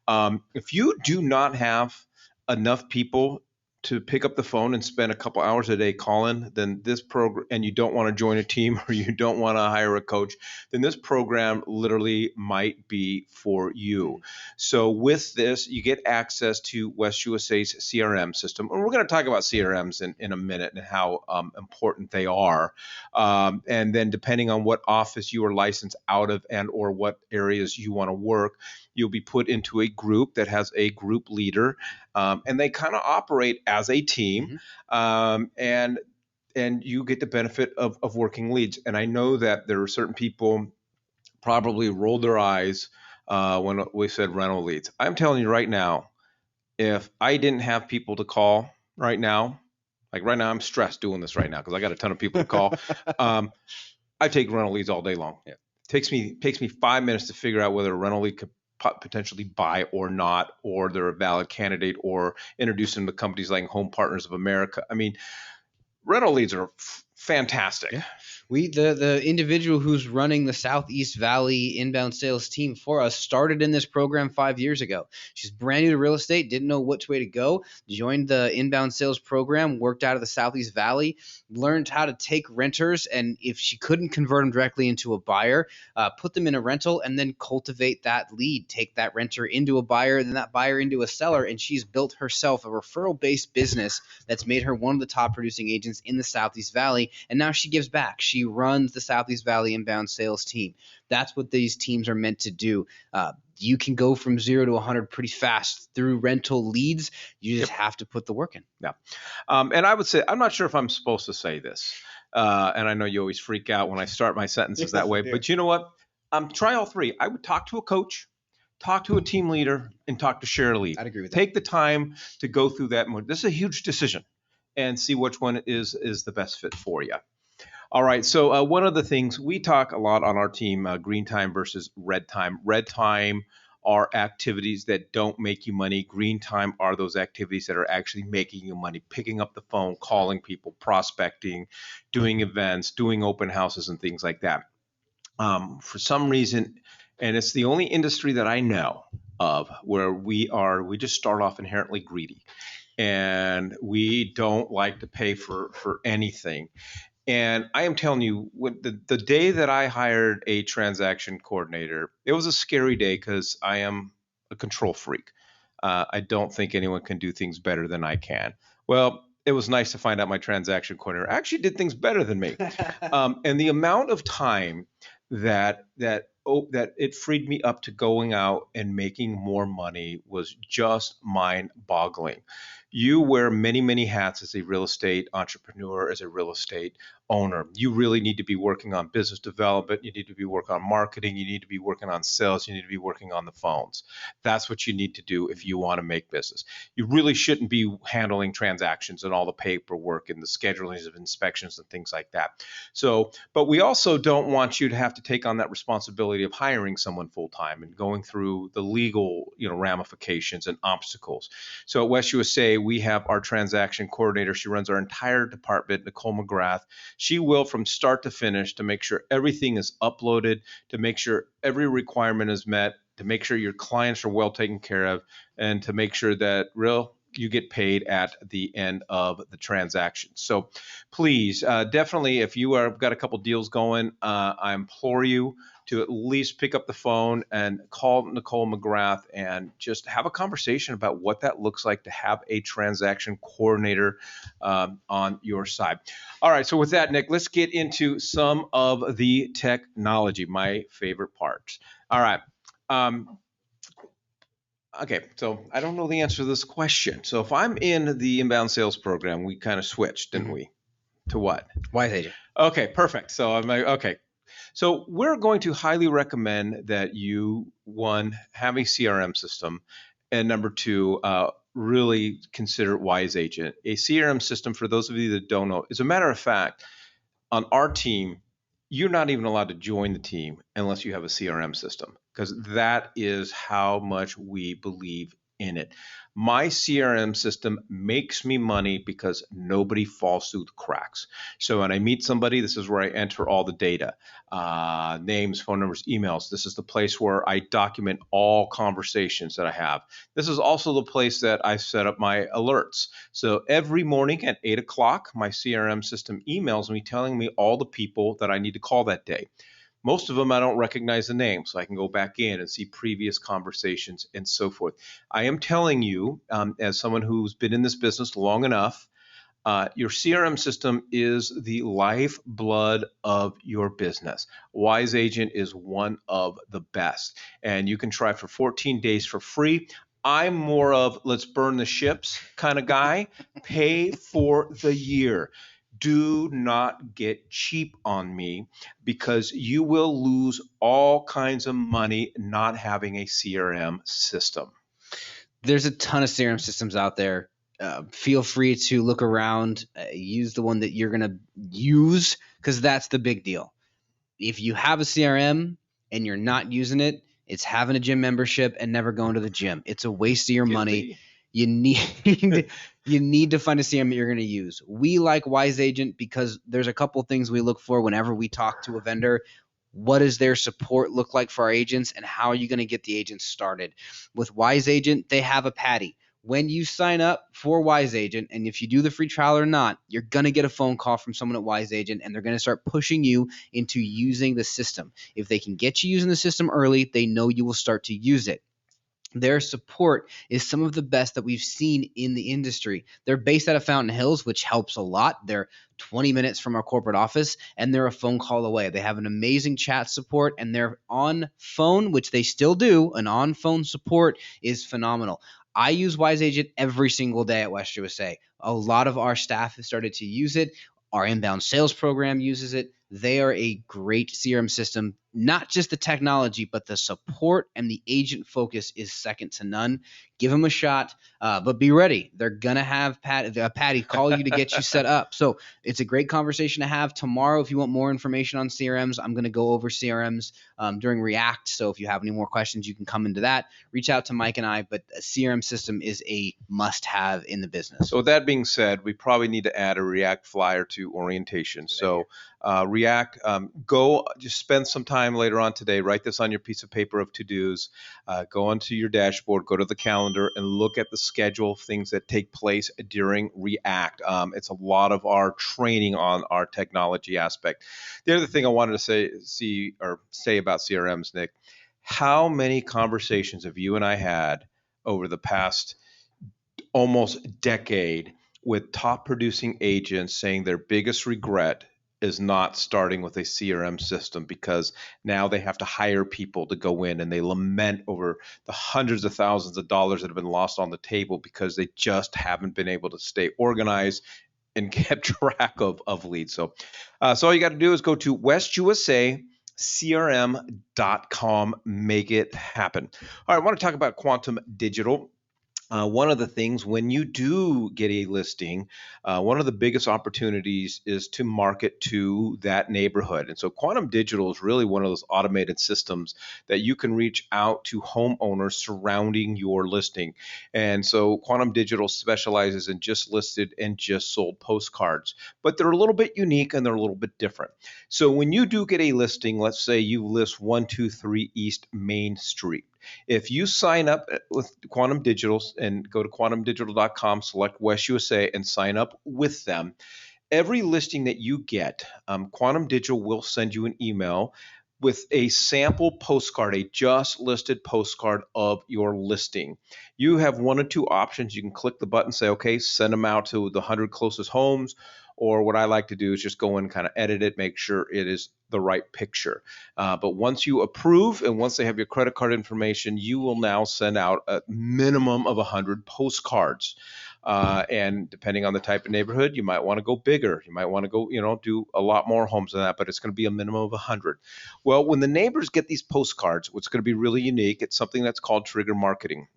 If you do not have enough people to pick up the phone and spend a couple hours a day calling, then this program, and you don't want to join a team or you don't want to hire a coach, then this program literally might be for you. So with this, you get access to West USA's CRM system. And we're going to talk about CRMs in a minute and how important they are. And then depending on what office you are licensed out of and or what areas you want to work, You'll be put into a group that has a group leader, and they kind of operate as a team, and you get the benefit of working leads. And I know that there are certain people probably rolled their eyes when we said rental leads. I'm telling you right now, if I didn't have people to call right now, like right now, I'm stressed doing this right now because I got a ton of people to call. I take rental leads all day long. Yeah. Takes me 5 minutes to figure out whether a rental lead could potentially buy or not, or they're a valid candidate, or introduce them to companies like Home Partners of America. I mean, rental leads are fantastic. Yeah. The individual who's running the Southeast Valley inbound sales team for us started in this program 5 years ago. She's brand new to real estate, didn't know which way to go, joined the inbound sales program, worked out of the Southeast Valley, learned how to take renters, and if she couldn't convert them directly into a buyer, put them in a rental, and then cultivate that lead, take that renter into a buyer, then that buyer into a seller, and she's built herself a referral-based business that's made her one of the top producing agents in the Southeast Valley, and now she gives back. She runs the Southeast Valley inbound sales team. That's what these teams are meant to do. You can go from 0 to 100 pretty fast through rental leads. You just have to put the work in. Yeah. And I would say, I'm not sure if I'm supposed to say this. And I know you always freak out when I start my sentences that way, but you know what? Try all three. I would talk to a coach, talk to a team leader, and talk to share a lead. I'd agree with that. Take the time to go through that. This is a huge decision, and see which one is the best fit for you. All right. So one of the things we talk a lot on our team, green time versus red time. Red time are activities that don't make you money. Green time are those activities that are actually making you money. Picking up the phone, calling people, prospecting, doing events, doing open houses, and things like that. For some reason, and it's the only industry that I know of where we just start off inherently greedy, and we don't like to pay for anything. And I am telling you, the day that I hired a transaction coordinator, it was a scary day because I am a control freak. I don't think anyone can do things better than I can. Well, it was nice to find out my transaction coordinator actually did things better than me. And the amount of time that it freed me up to going out and making more money was just mind-boggling. You wear many, many hats as a real estate entrepreneur, as a real estate owner. You really need to be working on business development. You need to be working on marketing. You need to be working on sales. You need to be working on the phones. That's what you need to do if you want to make business. You really shouldn't be handling transactions and all the paperwork and the scheduling of inspections and things like that. So, but we also don't want you to have to take on that responsibility of hiring someone full-time and going through the legal, ramifications and obstacles. So at West USA, we have our transaction coordinator. She runs our entire department, Nicole McGrath. She will, from start to finish, to make sure everything is uploaded, to make sure every requirement is met, to make sure your clients are well taken care of, and to make sure that you get paid at the end of the transaction. So please, definitely, if you have got a couple deals going, I implore you to at least pick up the phone and call Nicole McGrath and just have a conversation about what that looks like to have a transaction coordinator on your side. All right, so with that, Nick, let's get into some of the technology, my favorite parts. All right. Okay, so I don't know the answer to this question. So if I'm in the inbound sales program, we kind of switched, didn't we? To what? Wise agent. Okay, perfect. So I'm like, okay. So we're going to highly recommend that you, one, have a CRM system, and number two, really consider Wise Agent. A CRM system, for those of you that don't know, as a matter of fact, on our team, you're not even allowed to join the team unless you have a CRM system, because that is how much we believe in it. My CRM system makes me money because nobody falls through the cracks. So when I meet somebody, this is where I enter all the data, names, phone numbers, emails. This is the place where I document all conversations that I have. This is also the place that I set up my alerts. So every morning at 8 o'clock, my CRM system emails me telling me all the people that I need to call that day. Most of them I don't recognize the name, so I can go back in and see previous conversations and so forth. I am telling you, as someone who's been in this business long enough, Your CRM system is the lifeblood of your business. Wise Agent is one of the best, and you can try for 14 days for free. I'm more of let's burn the ships kind of guy. Pay for the year. Do not get cheap on me because you will lose all kinds of money not having a CRM system. There's a ton of CRM systems out there. Feel free to look around, use the one that you're going to use, because that's the big deal. If you have a CRM and you're not using it, it's having a gym membership and never going to the gym. It's a waste of your money. You need you need to find a CRM that you're going to use. We like Wise Agent because there's a couple things we look for whenever we talk to a vendor. What does their support look like for our agents, and how are you going to get the agents started? With Wise Agent, they have a Patty. When you sign up for Wise Agent, and if you do the free trial or not, you're going to get a phone call from someone at Wise Agent, and they're going to start pushing you into using the system. If they can get you using the system early, they know you will start to use it. Their support is some of the best that we've seen in the industry. They're based out of Fountain Hills, which helps a lot. They're 20 minutes from our corporate office, and they're a phone call away. They have an amazing chat support, and their on phone, which they still do, an on phone support is phenomenal. I use Wise Agent every single day at West USA. A lot of our staff have started to use it. Our inbound sales program uses it. They are a great CRM system. Not just the technology, but the support and the agent focus is second to none. Give them a shot, but be ready. They're going to have Patty call you to get you set up. So it's a great conversation to have. Tomorrow, if you want more information on CRMs, I'm going to go over CRMs during React. So if you have any more questions, you can come into that. Reach out to Mike and I, but a CRM system is a must-have in the business. So with that being said, we probably need to add a React flyer to orientation. So React, go just spend some time later on today, write this on your piece of paper of to-dos, go onto your dashboard, go to the calendar and look at the schedule of things that take place during React. It's a lot of our training on our technology aspect. The other thing I wanted to say about CRMs, Nick, how many conversations have you and I had over the past almost decade with top producing agents saying their biggest regret is not starting with a CRM system because now they have to hire people to go in, and they lament over the hundreds of thousands of dollars that have been lost on the table because they just haven't been able to stay organized and kept track of leads. So all you got to do is go to WestUSACRM.com, make it happen. All right, I want to talk about Quantum Digital. One of the things when you do get a listing, one of the biggest opportunities is to market to that neighborhood. And so Quantum Digital is really one of those automated systems that you can reach out to homeowners surrounding your listing. And so Quantum Digital specializes in just listed and just sold postcards, but they're a little bit unique and they're a little bit different. So when you do get a listing, let's say you list 123 East Main Street. If you sign up with Quantum Digital and go to quantumdigital.com, select West USA and sign up with them, every listing that you get, Quantum Digital will send you an email with a sample postcard, a just listed postcard of your listing. You have one or two options. You can click the button, say, okay, send them out to the 100 closest homes. Or what I like to do is just go in and kind of edit it, make sure it is the right picture. But once you approve and once they have your credit card information, you will now send out a minimum of 100 postcards. And depending on the type of neighborhood, you might want to go bigger. You might want to go, do a lot more homes than that, but it's going to be a minimum of 100. Well, when the neighbors get these postcards, what's going to be really unique, it's something that's called trigger marketing.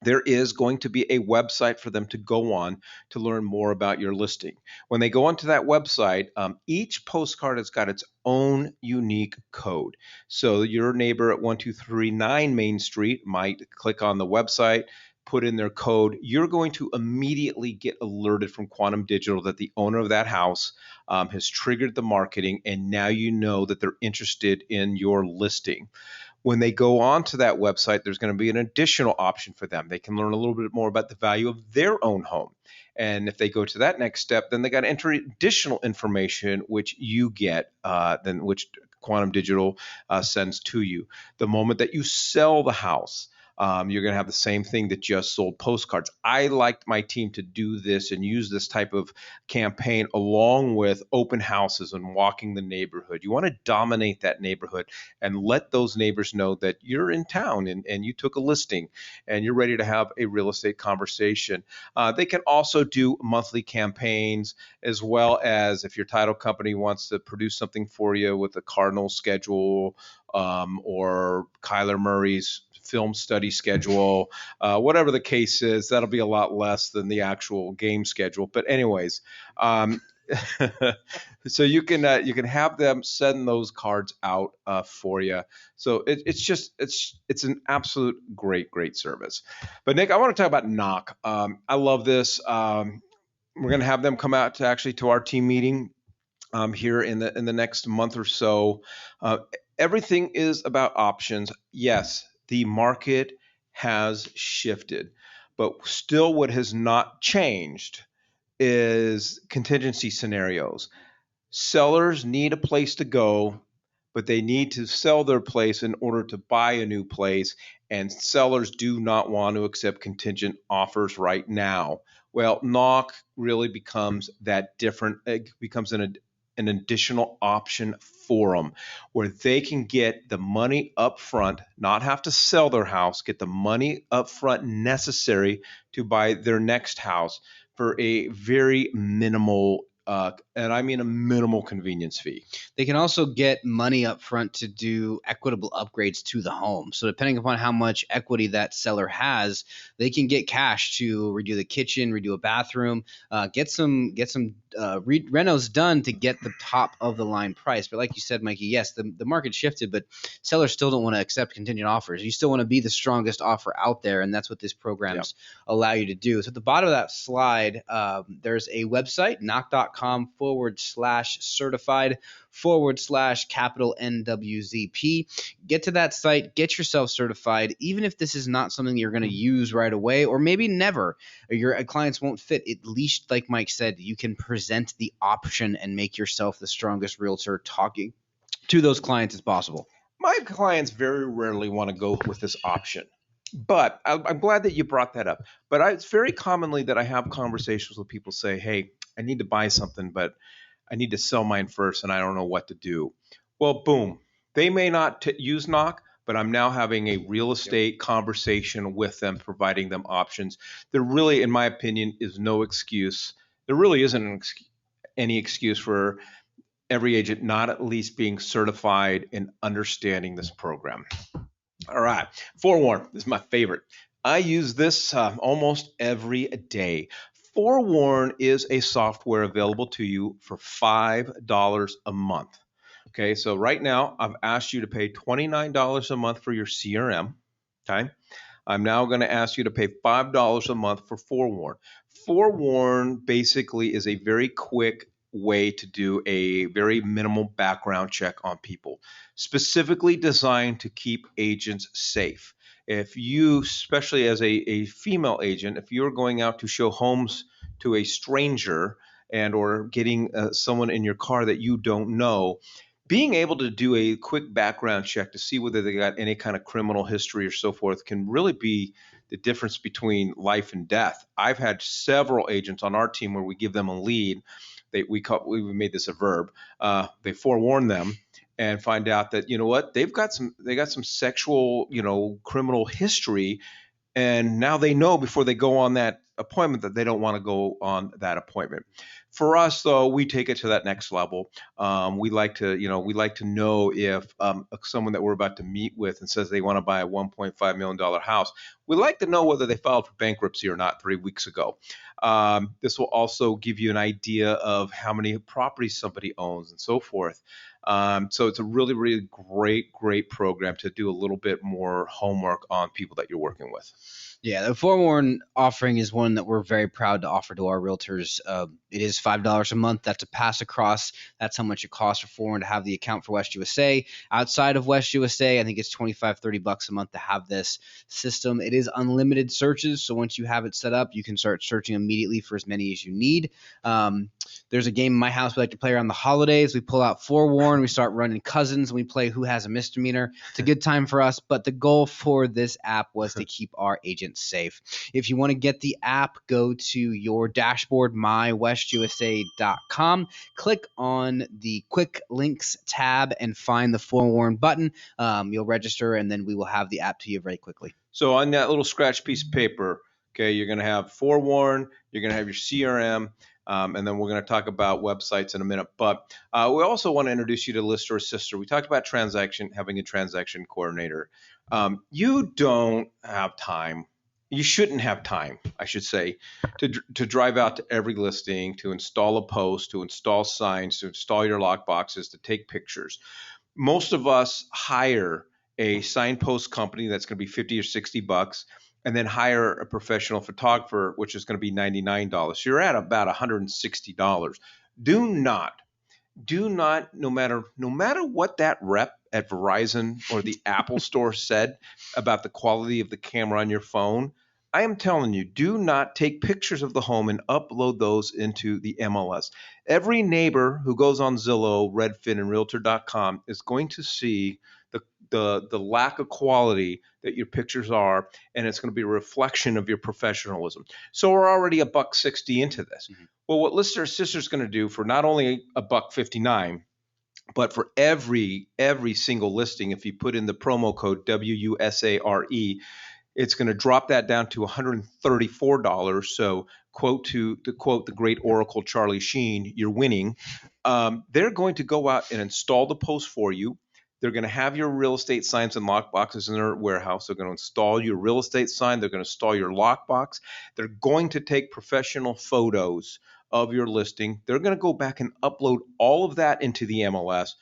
There is going to be a website for them to go on to learn more about your listing. When they go onto that website, each postcard has got its own unique code. So your neighbor at 1239 Main Street might click on the website, put in their code. You're going to immediately get alerted from Quantum Digital that the owner of that house has triggered the marketing, and now you know that they're interested in your listing. When they go on to that website, there's going to be an additional option for them. They can learn a little bit more about the value of their own home. And if they go to that next step, then they got to enter additional information, which you get, which Quantum Digital sends to you. The moment that you sell the house, You're going to have the same thing that just sold postcards. I liked my team to do this and use this type of campaign along with open houses and walking the neighborhood. You want to dominate that neighborhood and let those neighbors know that you're in town and you took a listing and you're ready to have a real estate conversation. They can also do monthly campaigns, as well as if your title company wants to produce something for you with a Cardinals schedule, or Kyler Murray's film study schedule, whatever the case is. That'll be a lot less than the actual game schedule. But anyways, so you can have them send those cards out for you. So it's an absolute great service. But Nick, I want to talk about Knock. I love this. We're going to have them come out to our team meeting here in the next month or so. Everything is about options. Yes, the market has shifted, but still what has not changed is contingency scenarios. Sellers need a place to go, but they need to sell their place in order to buy a new place, and sellers do not want to accept contingent offers right now. Well, Knock really becomes that different. It becomes an additional option for them where they can get the money up front, not have to sell their house, get the money up front necessary to buy their next house for a very minimal, and I mean a minimal convenience fee. They can also get money up front to do equitable upgrades to the home. So depending upon how much equity that seller has, they can get cash to redo the kitchen, redo a bathroom, get some renos done to get the top of the line price. But like you said, Mikey, yes, the market shifted, but sellers still don't want to accept contingent offers. You still want to be the strongest offer out there, and that's what this programs allow you to do. So at the bottom of that slide, there's a website, knock.com/certified/capital NWZP. Get to that site, get yourself certified. Even if this is not something you're going to use right away, or maybe never, or your clients won't fit, at least, like Mike said, you can present the option and make yourself the strongest realtor talking to those clients as possible. My clients very rarely want to go with this option, but I'm glad that you brought that up. But it's very commonly that I have conversations with people say, hey, I need to buy something, but I need to sell mine first and I don't know what to do. Well, boom. They may not use Knock, but I'm now having a real estate conversation with them, providing them options. There really, in my opinion, is no excuse. There really isn't any excuse for every agent not at least being certified and understanding this program. All right. Forewarn, this is my favorite. I use this almost every day. Forewarn is a software available to you for $5 a month. Okay, so right now I've asked you to pay $29 a month for your CRM. Okay, I'm now going to ask you to pay $5 a month for Forewarn. Forewarn basically is a very quick way to do a very minimal background check on people, specifically designed to keep agents safe. If you, especially as a female agent, if you're going out to show homes to a stranger and or getting someone in your car that you don't know, being able to do a quick background check to see whether they got any kind of criminal history or so forth can really be the difference between life and death. I've had several agents on our team where we give them a lead. We made this a verb. They forewarn them and find out that, you know what, they got some sexual, criminal history, and now they know before they go on that appointment that they don't want to go on that appointment. For us, though, we take it to that next level. We like to know if someone that we're about to meet with and says they want to buy a $1.5 million house, we like to know whether they filed for bankruptcy or not 3 weeks ago. This will also give you an idea of how many properties somebody owns and so forth. So it's a really, really great program to do a little bit more homework on people that you're working with. Yeah, the Forewarn offering is one that we're very proud to offer to our realtors. It is $5 a month. That's a pass across. That's how much it costs for Forewarn to have the account for West USA. Outside of West USA, I think it's $25-$30 a month to have this system. It is unlimited searches, so once you have it set up, you can start searching immediately immediately for as many as you need. There's a game in my house we like to play around the holidays. We pull out Forewarn, we start running cousins, and we play Who Has a Misdemeanor. It's a good time for us, but the goal for this app was to keep our agents safe. If you want to get the app, go to your dashboard, mywestusa.com, click on the Quick Links tab, and find the Forewarn button. You'll register, and then we will have the app to you very quickly. So on that little scratch piece of paper, okay, you're going to have Forewarn, you're going to have your CRM, and then we're going to talk about websites in a minute. But we also want to introduce you to Lister Assistor. We talked about having a transaction coordinator. You don't have time. You shouldn't have time, I should say, to drive out to every listing, to install a post, to install signs, to install your lock boxes, to take pictures. Most of us hire a signpost company that's going to be 50 or 60 bucks, and then hire a professional photographer, which is going to be $99. So you're at about $160. Do not, no matter what that rep at Verizon or the Apple store said about the quality of the camera on your phone, I am telling you, do not take pictures of the home and upload those into the MLS. Every neighbor who goes on Zillow, Redfin, and Realtor.com is going to see the lack of quality that your pictures are, and it's going to be a reflection of your professionalism. So we're already $1.60 into this. Mm-hmm. Well, what Lister Assistor is going to do for not only $1.59, but for every single listing, if you put in the promo code WUSARE, it's going to drop that down to $134. So quote the great Oracle Charlie Sheen, you're winning. They're going to go out and install the post for you. They're going to have your real estate signs and lock boxes in their warehouse. They're going to install your real estate sign. They're going to install your lock box. They're going to take professional photos of your listing. They're going to go back and upload all of that into the MLS.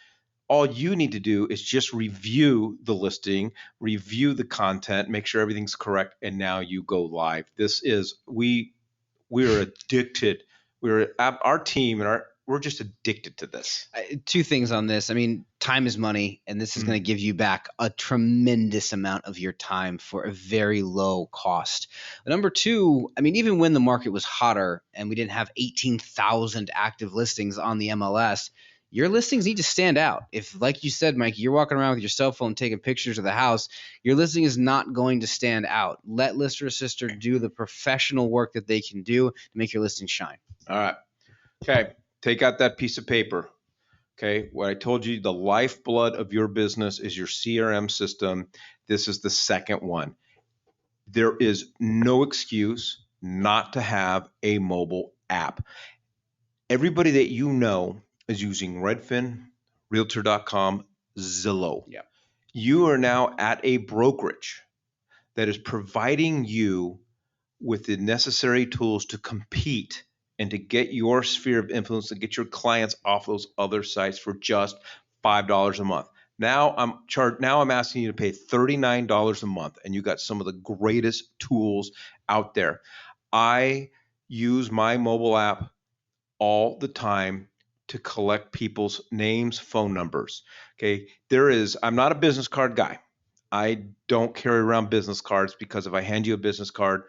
All you need to do is just review the listing, review the content, make sure everything's correct, and now you go live. This is we're addicted. Our team and we're just addicted to this. Two things on this. I mean, time is money, and this is going to give you back a tremendous amount of your time for a very low cost. But number two, I mean, even when the market was hotter and we didn't have 18,000 active listings on the MLS, your listings need to stand out. If, like you said, Mike, you're walking around with your cell phone taking pictures of the house, your listing is not going to stand out. Let Lister Assistor do the professional work that they can do to make your listing shine. All right. Okay. Take out that piece of paper. Okay. What I told you, the lifeblood of your business is your CRM system. This is the second one. There is no excuse not to have a mobile app. Everybody that you know is using Redfin, Realtor.com, Zillow. Yeah. You are now at a brokerage that is providing you with the necessary tools to compete and to get your sphere of influence, to get your clients off those other sites for just $5 a month. Now I'm asking you to pay $39 a month, and you got some of the greatest tools out there. I use my mobile app all the time to collect people's names, phone numbers. Okay, I'm not a business card guy. I don't carry around business cards because if I hand you a business card,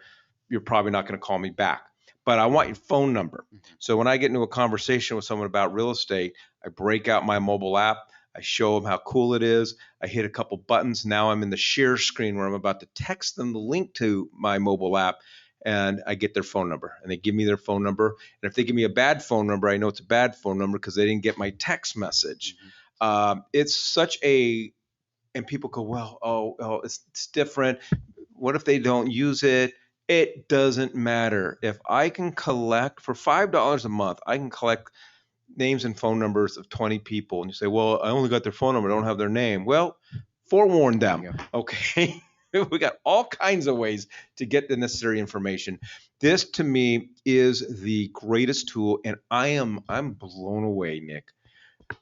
you're probably not going to call me back. But I want your phone number. So when I get into a conversation with someone about real estate, I break out my mobile app. I show them how cool it is. I hit a couple buttons. Now I'm in the share screen where I'm about to text them the link to my mobile app, and I get their phone number, and they give me their phone number. And if they give me a bad phone number, I know it's a bad phone number because they didn't get my text message. It's such a, and people go, well, it's different. What if they don't use it? It doesn't matter. If I can collect for $5 a month, I can collect names and phone numbers of 20 people. And you say, well, I only got their phone number, I don't have their name. Well, forewarn them. Okay. We got all kinds of ways to get the necessary information. This to me is the greatest tool, and I'm blown away, Nick,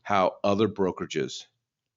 how other brokerages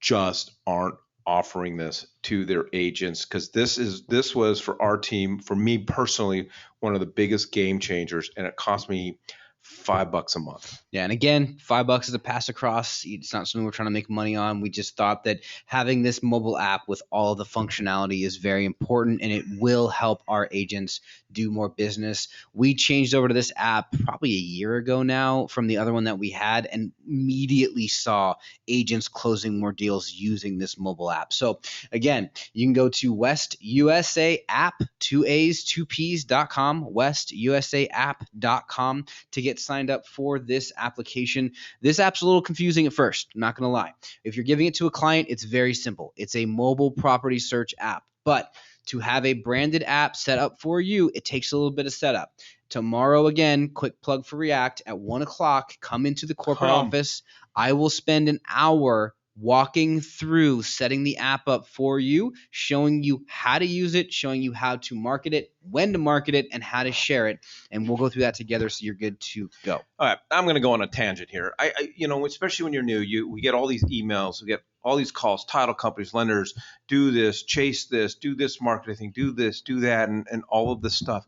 just aren't offering this to their agents, because this was for our team, for me personally, one of the biggest game changers, and it cost me $5 a month. Yeah, and again, $5 is a pass across. It's not something we're trying to make money on. We just thought that having this mobile app with all the functionality is very important, and it will help our agents do more business. We changed over to this app probably a year ago now from the other one that we had, and immediately saw agents closing more deals using this mobile app. So again, you can go to WestUSAapp, 2A's2P's.com, WestUSAapp.com to get signed up for this application. This app's a little confusing at first, not going to lie. If you're giving it to a client, it's very simple. It's a mobile property search app, but to have a branded app set up for you, it takes a little bit of setup. Tomorrow, again, quick plug for React, at 1 o'clock, come into the corporate office. I will spend an hour walking through setting the app up for you, showing you how to use it, showing you how to market it, when to market it, and how to share it. And we'll go through that together so you're good to go. All right, I'm going to go on a tangent here. Especially when you're new, we get all these emails, we get all these calls, title companies, lenders, do this, chase this, do this marketing thing, do this, do that, and all of this stuff.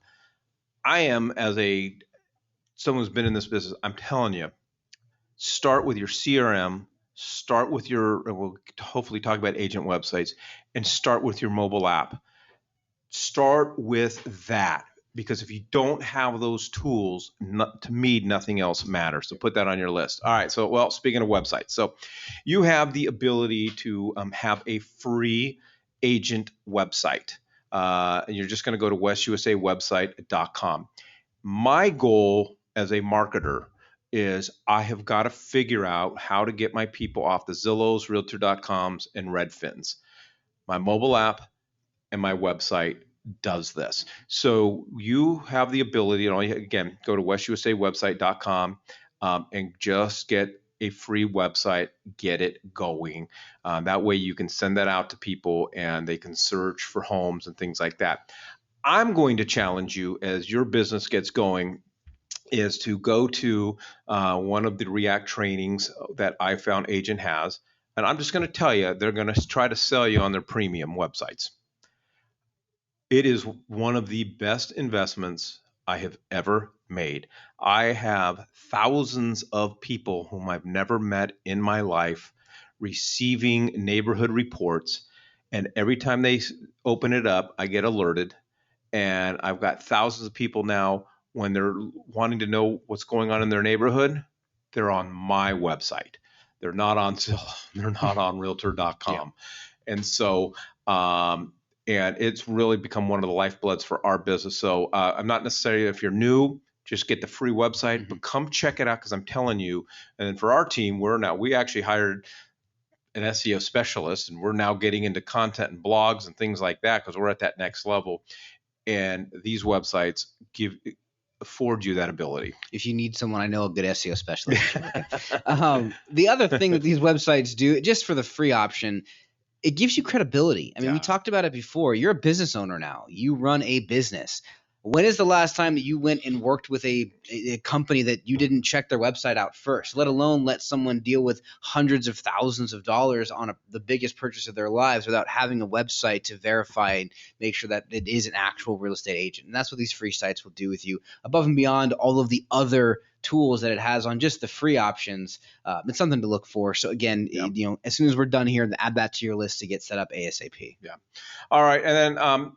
I am, as someone who's been in this business, I'm telling you, start with your CRM, start with we'll hopefully talk about agent websites, and start with your mobile app. Start with that, because if you don't have those tools, to me, nothing else matters. So put that on your list. All right. So, speaking of websites, so you have the ability to have a free agent website. And you're just going to go to WestUSAWebsite.com. My goal as a marketer is I have got to figure out how to get my people off the Zillows, Realtor.coms, and Redfins. My mobile app and my website does this. So you have the ability, again, go to WestUSAWebsite.com and just get a free website, get it going. That way you can send that out to people and they can search for homes and things like that. I'm going to challenge you as your business gets going is to go to one of the React trainings that I Found Agent has. And I'm just going to tell you, they're going to try to sell you on their premium websites. It is one of the best investments I have ever made. I have thousands of people whom I've never met in my life receiving neighborhood reports. And every time they open it up, I get alerted. And I've got thousands of people now, when they're wanting to know what's going on in their neighborhood, they're on my website. They're not on Zillow. They're not on Realtor.com. Yeah. And so, and it's really become one of the lifebloods for our business. So I'm not necessarily, if you're new, just get the free website, but come check it out, because I'm telling you. And then for our team, we actually hired an SEO specialist, and we're now getting into content and blogs and things like that, because we're at that next level. And these websites afford you that ability. If you need someone, I know a good SEO specialist. The other thing that these websites do, just for the free option, it gives you credibility. I mean, we talked about it before. You're a business owner now. You run a business. When is the last time that you went and worked with a company that you didn't check their website out first, let alone let someone deal with hundreds of thousands of dollars on the biggest purchase of their lives without having a website to verify and make sure that it is an actual real estate agent? And that's what these free sites will do with you, above and beyond all of the other tools that it has on just the free options. It's something to look for. So again, as soon as we're done here, add that to your list to get set up ASAP. Yeah. All right. And then,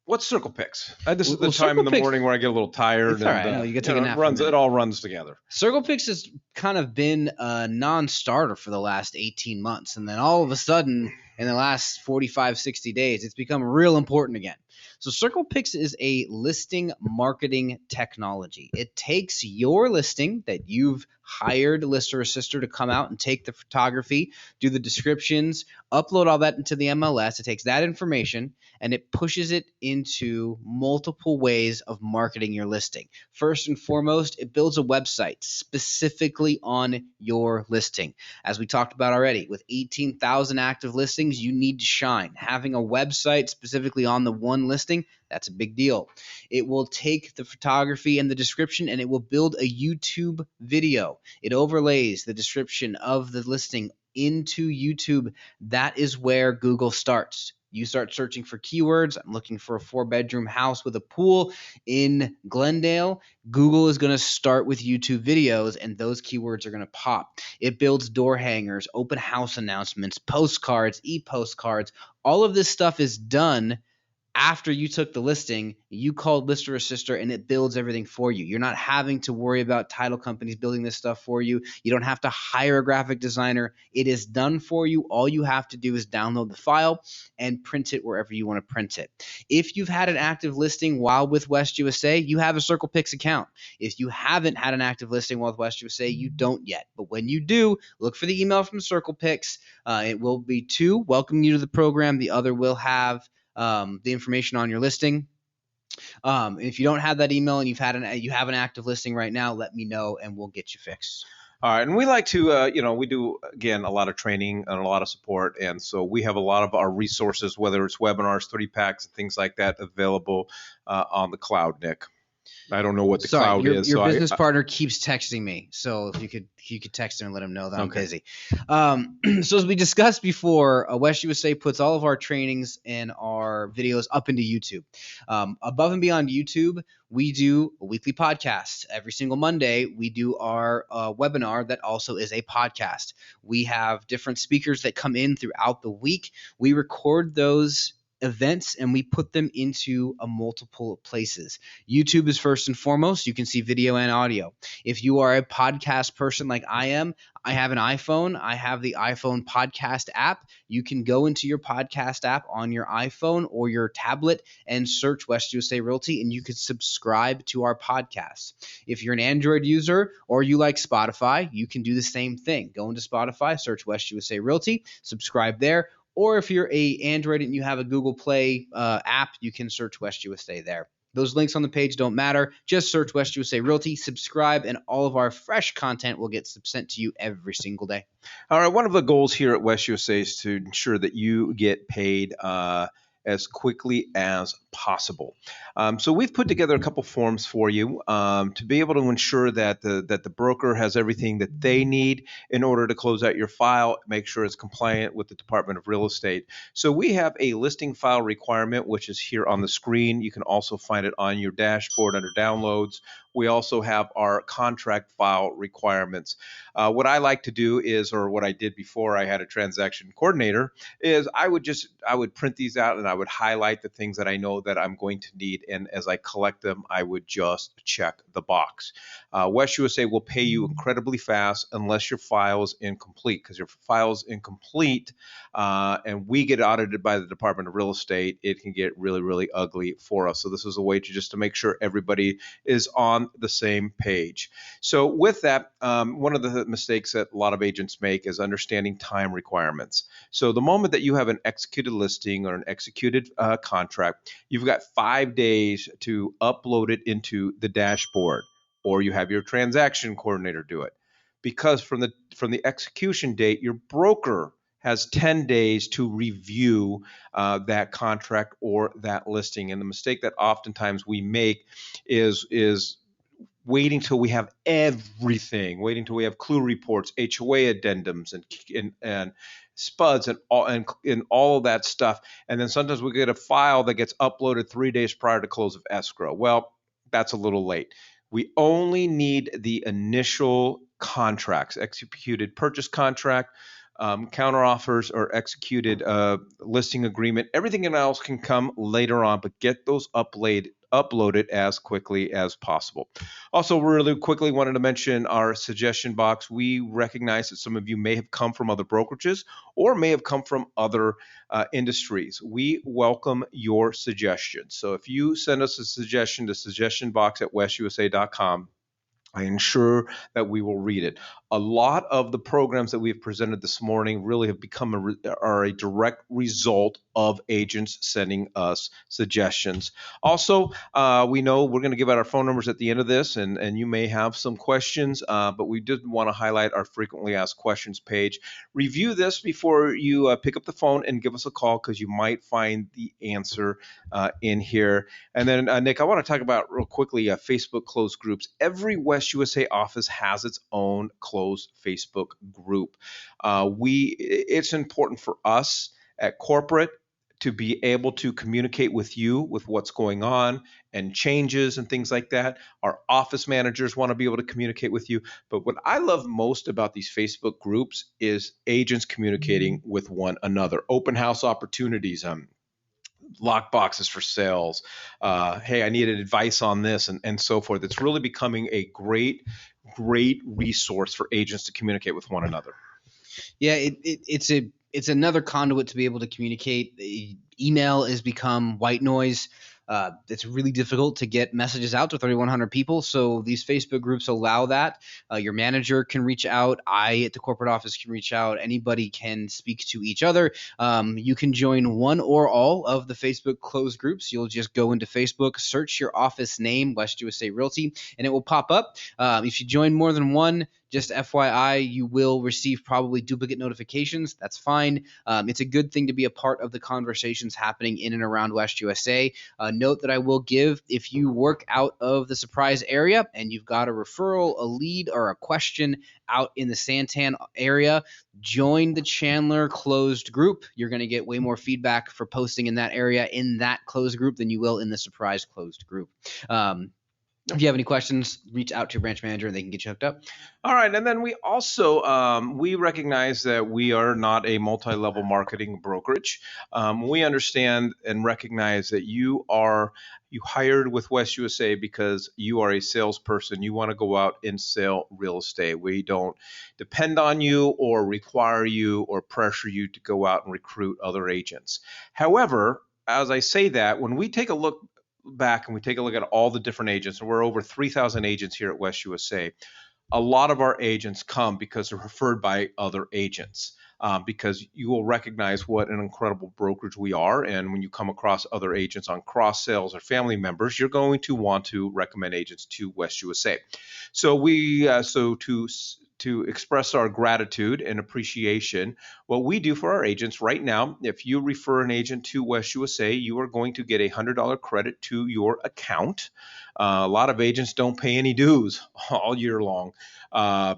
what's Circle Picks? This is the time in the morning where I get a little tired. It's all right. You get to take a nap. It all runs together. Circle Picks has kind of been a non-starter for the last 18 months. And then all of a sudden, in the last 45, 60 days, it's become real important again. So Circle Picks is a listing marketing technology. It takes your listing that you've hired a lister assister to come out and take the photography, do the descriptions, upload all that into the MLS. It takes that information and it pushes it into multiple ways of marketing your listing. First and foremost, it builds a website specifically on your listing. As we talked about already, with 18,000 active listings, you need to shine. Having a website specifically on the one listing, that's a big deal. It will take the photography and the description and it will build a YouTube video. It overlays the description of the listing into YouTube. That is where Google starts. You start searching for keywords. I'm looking for a 4-bedroom house with a pool in Glendale. Google is going to start with YouTube videos, and those keywords are going to pop. It builds door hangers, open house announcements, postcards, e-postcards. All of this stuff is done after you took the listing. You called Lister Assister and it builds everything for you. You're not having to worry about title companies building this stuff for you. You don't have to hire a graphic designer. It is done for you. All you have to do is download the file and print it wherever you want to print it. If you've had an active listing while with West USA, you have a CirclePix account. If you haven't had an active listing while with West USA, you don't yet. But when you do, look for the email from CirclePix. It will be 2 welcoming you to the program. The other will have the information on your listing. If you don't have that email and you have an active listing right now, let me know and we'll get you fixed. All right, and we like to, we do, again, a lot of training and a lot of support, and so we have a lot of our resources, whether it's webinars, 3-packs, and things like that, available on the cloud, Nick. I don't know what the cloud is. Your business partner keeps texting me, so if you could text him and let him know that I'm busy. So as we discussed before, West USA puts all of our trainings and our videos up into YouTube. Above and beyond YouTube, we do a weekly podcast. Every single Monday, we do our webinar that also is a podcast. We have different speakers that come in throughout the week. We record those events and we put them into multiple places. YouTube is first and foremost. You can see video and audio. If you are a podcast person like I am, I have an iPhone. I have the iPhone podcast app. You can go into your podcast app on your iPhone or your tablet and search West USA Realty, and you can subscribe to our podcast. If you're an Android user or you like Spotify, you can do the same thing. Go into Spotify, search West USA Realty, subscribe there. Or if you're a Android and you have a Google Play app, you can search West USA there. Those links on the page don't matter. Just search West USA Realty, subscribe, and all of our fresh content will get sent to you every single day. All right. One of the goals here at West USA is to ensure that you get paid as quickly as possible. So we've put together a couple forms for you to be able to ensure that the broker has everything that they need in order to close out your file, make sure it's compliant with the Department of Real Estate. So we have a listing file requirement, which is here on the screen. You can also find it on your dashboard under downloads. We also have our contract file requirements. What I like to do is, or what I did before I had a transaction coordinator, is I would print these out and I would highlight the things that I know that I'm going to need. And as I collect them, I would just check the box. West USA will pay you incredibly fast unless your file is incomplete, because your file is incomplete and we get audited by the Department of Real Estate, it can get really, really ugly for us. So this is a way to make sure everybody is on the same page. So with that, one of the mistakes that a lot of agents make is understanding time requirements. So the moment that you have an executed listing or an executed contract, you've got 5 days to upload it into the dashboard, or you have your transaction coordinator do it. Because from the execution date, your broker has 10 days to review that contract or that listing. And the mistake that oftentimes we make is waiting till we have everything, waiting till we have clue reports, HOA addendums, and spuds and all of that stuff. And then sometimes we get a file that gets uploaded 3 days prior to close of escrow. Well, that's a little late. We only need the initial contracts, executed purchase contract, counteroffers, or executed listing agreement. Everything else can come later on, but get those uploaded as quickly as possible. Also, really quickly wanted to mention our suggestion box. We recognize that some of you may have come from other brokerages or may have come from other industries. We welcome your suggestions. So if you send us a suggestion to suggestionbox@westusa.com, I ensure that we will read it. A lot of the programs that we've presented this morning really have become are a direct result of agents sending us suggestions. Also, we know we're going to give out our phone numbers at the end of this, and you may have some questions, but we did want to highlight our frequently asked questions page. Review this before you pick up the phone and give us a call, because you might find the answer in here. And then, Nick, I want to talk about real quickly Facebook closed groups. Every West USA office has its own closed Facebook group. It's important for us at corporate to be able to communicate with you with what's going on and changes and things like that. Our office managers want to be able to communicate with you. But what I love most about these Facebook groups is agents communicating with one another, open house opportunities, lock boxes for sales. Hey, I needed advice on this, and so forth. It's really becoming a great resource for agents to communicate with one another. Yeah, it's another conduit to be able to communicate. Email has become white noise. It's really difficult to get messages out to 3,100 people. So these Facebook groups allow that. Your manager can reach out. I at the corporate office can reach out. Anybody can speak to each other. You can join one or all of the Facebook closed groups. You'll just go into Facebook, search your office name, West USA Realty, and it will pop up. If you join more than one, just FYI, you will receive probably duplicate notifications. That's fine. It's a good thing to be a part of the conversations happening in and around West USA. Note that I will give, if you work out of the Surprise area and you've got a referral, a lead, or a question out in the Santan area, join the Chandler closed group. You're going to get way more feedback for posting in that area in that closed group than you will in the Surprise closed group. If you have any questions, reach out to your branch manager and they can get you hooked up. All right. And then we also, we recognize that we are not a multi-level marketing brokerage. We understand and recognize that you hired with West USA because you are a salesperson. You want to go out and sell real estate. We don't depend on you or require you or pressure you to go out and recruit other agents. However, as I say that, when we take a look back and we take a look at all the different agents, and we're over 3,000 agents here at West USA, a lot of our agents come because they're referred by other agents, because you will recognize what an incredible brokerage we are. And when you come across other agents on cross sales or family members, you're going to want to recommend agents to West USA. So to express our gratitude and appreciation, what we do for our agents right now, if you refer an agent to West USA, you are going to get a $100 credit to your account. A lot of agents don't pay any dues all year long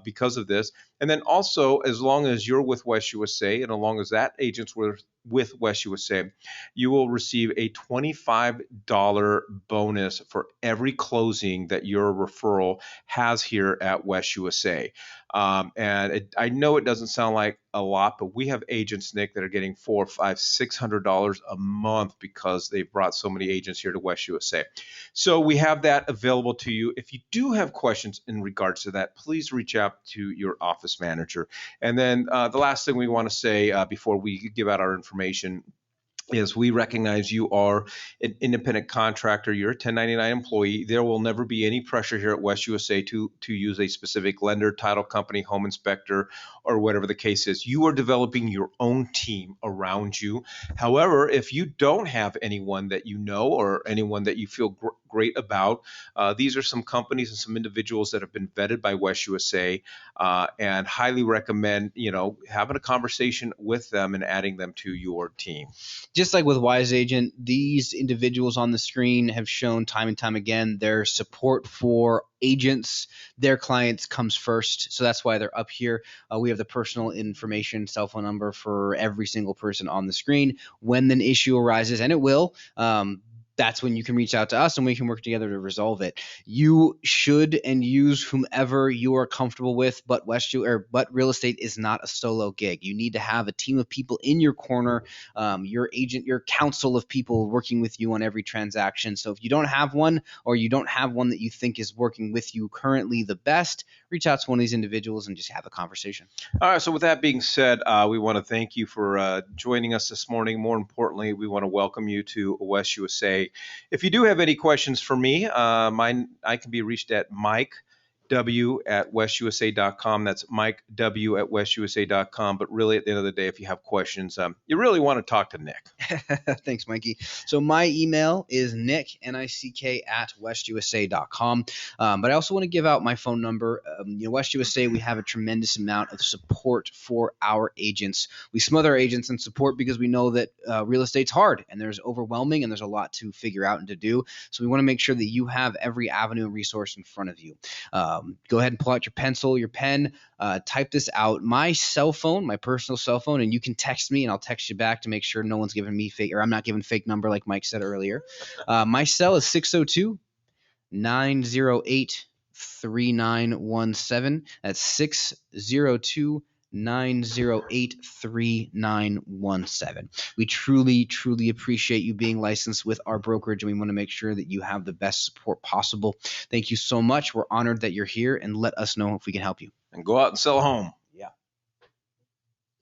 because of this. And then also, as long as you're with West USA and as long as that agent's with West USA, you will receive a $25 bonus for every closing that your referral has here at West USA. I know it doesn't sound like a lot, but we have agents, Nick, that are getting $400, $500, $600 a month because they've brought so many agents here to West USA. So we have that available to you. If you do have questions in regards to that, please reach out to your office manager. And then the last thing we want to say before we give out our information is we recognize you are an independent contractor. You're a 1099 employee. There will never be any pressure here at West USA to use a specific lender, title company, home inspector, or whatever the case is. You are developing your own team around you. However, if you don't have anyone that you know or anyone that you feel great about, these are some companies and some individuals that have been vetted by West USA, and highly recommend having a conversation with them and adding them to your team. Just like with Wise Agent, these individuals on the screen have shown time and time again their support for agents. Their clients comes first. So that's why they're up here. We have the personal information, cell phone number for every single person on the screen. When an issue arises, and it will, that's when you can reach out to us and we can work together to resolve it. You should and use whomever you are comfortable with, but real estate is not a solo gig. You need to have a team of people in your corner, your agent, your council of people working with you on every transaction. So if you don't have one, or you don't have one that you think is working with you currently the best, reach out to one of these individuals and just have a conversation. All right. So with that being said, we want to thank you for joining us this morning. More importantly, we want to welcome you to West USA. If you do have any questions for me, I can be reached at MikeW@WestUSA.com. That's MikeW@WestUSA.com. But really, at the end of the day, if you have questions, you really want to talk to Nick. Thanks, Mikey. So my email is nick@WestUSA.com. But I also want to give out my phone number. West USA, we have a tremendous amount of support for our agents. We smother our agents in support because we know that real estate's hard and there's overwhelming and there's a lot to figure out and to do. So we want to make sure that you have every avenue and resource in front of you. Go ahead and pull out your pencil, your pen, type this out. My cell phone, my personal cell phone, and you can text me and I'll text you back to make sure no one's giving me fake, or I'm not giving fake number like Mike said earlier. My cell is 602-908-3917. That's 602-908-3917. We truly, truly appreciate you being licensed with our brokerage, and we want to make sure that you have the best support possible. Thank you so much. We're honored that you're here, and let us know if we can help you. And go out and sell a home.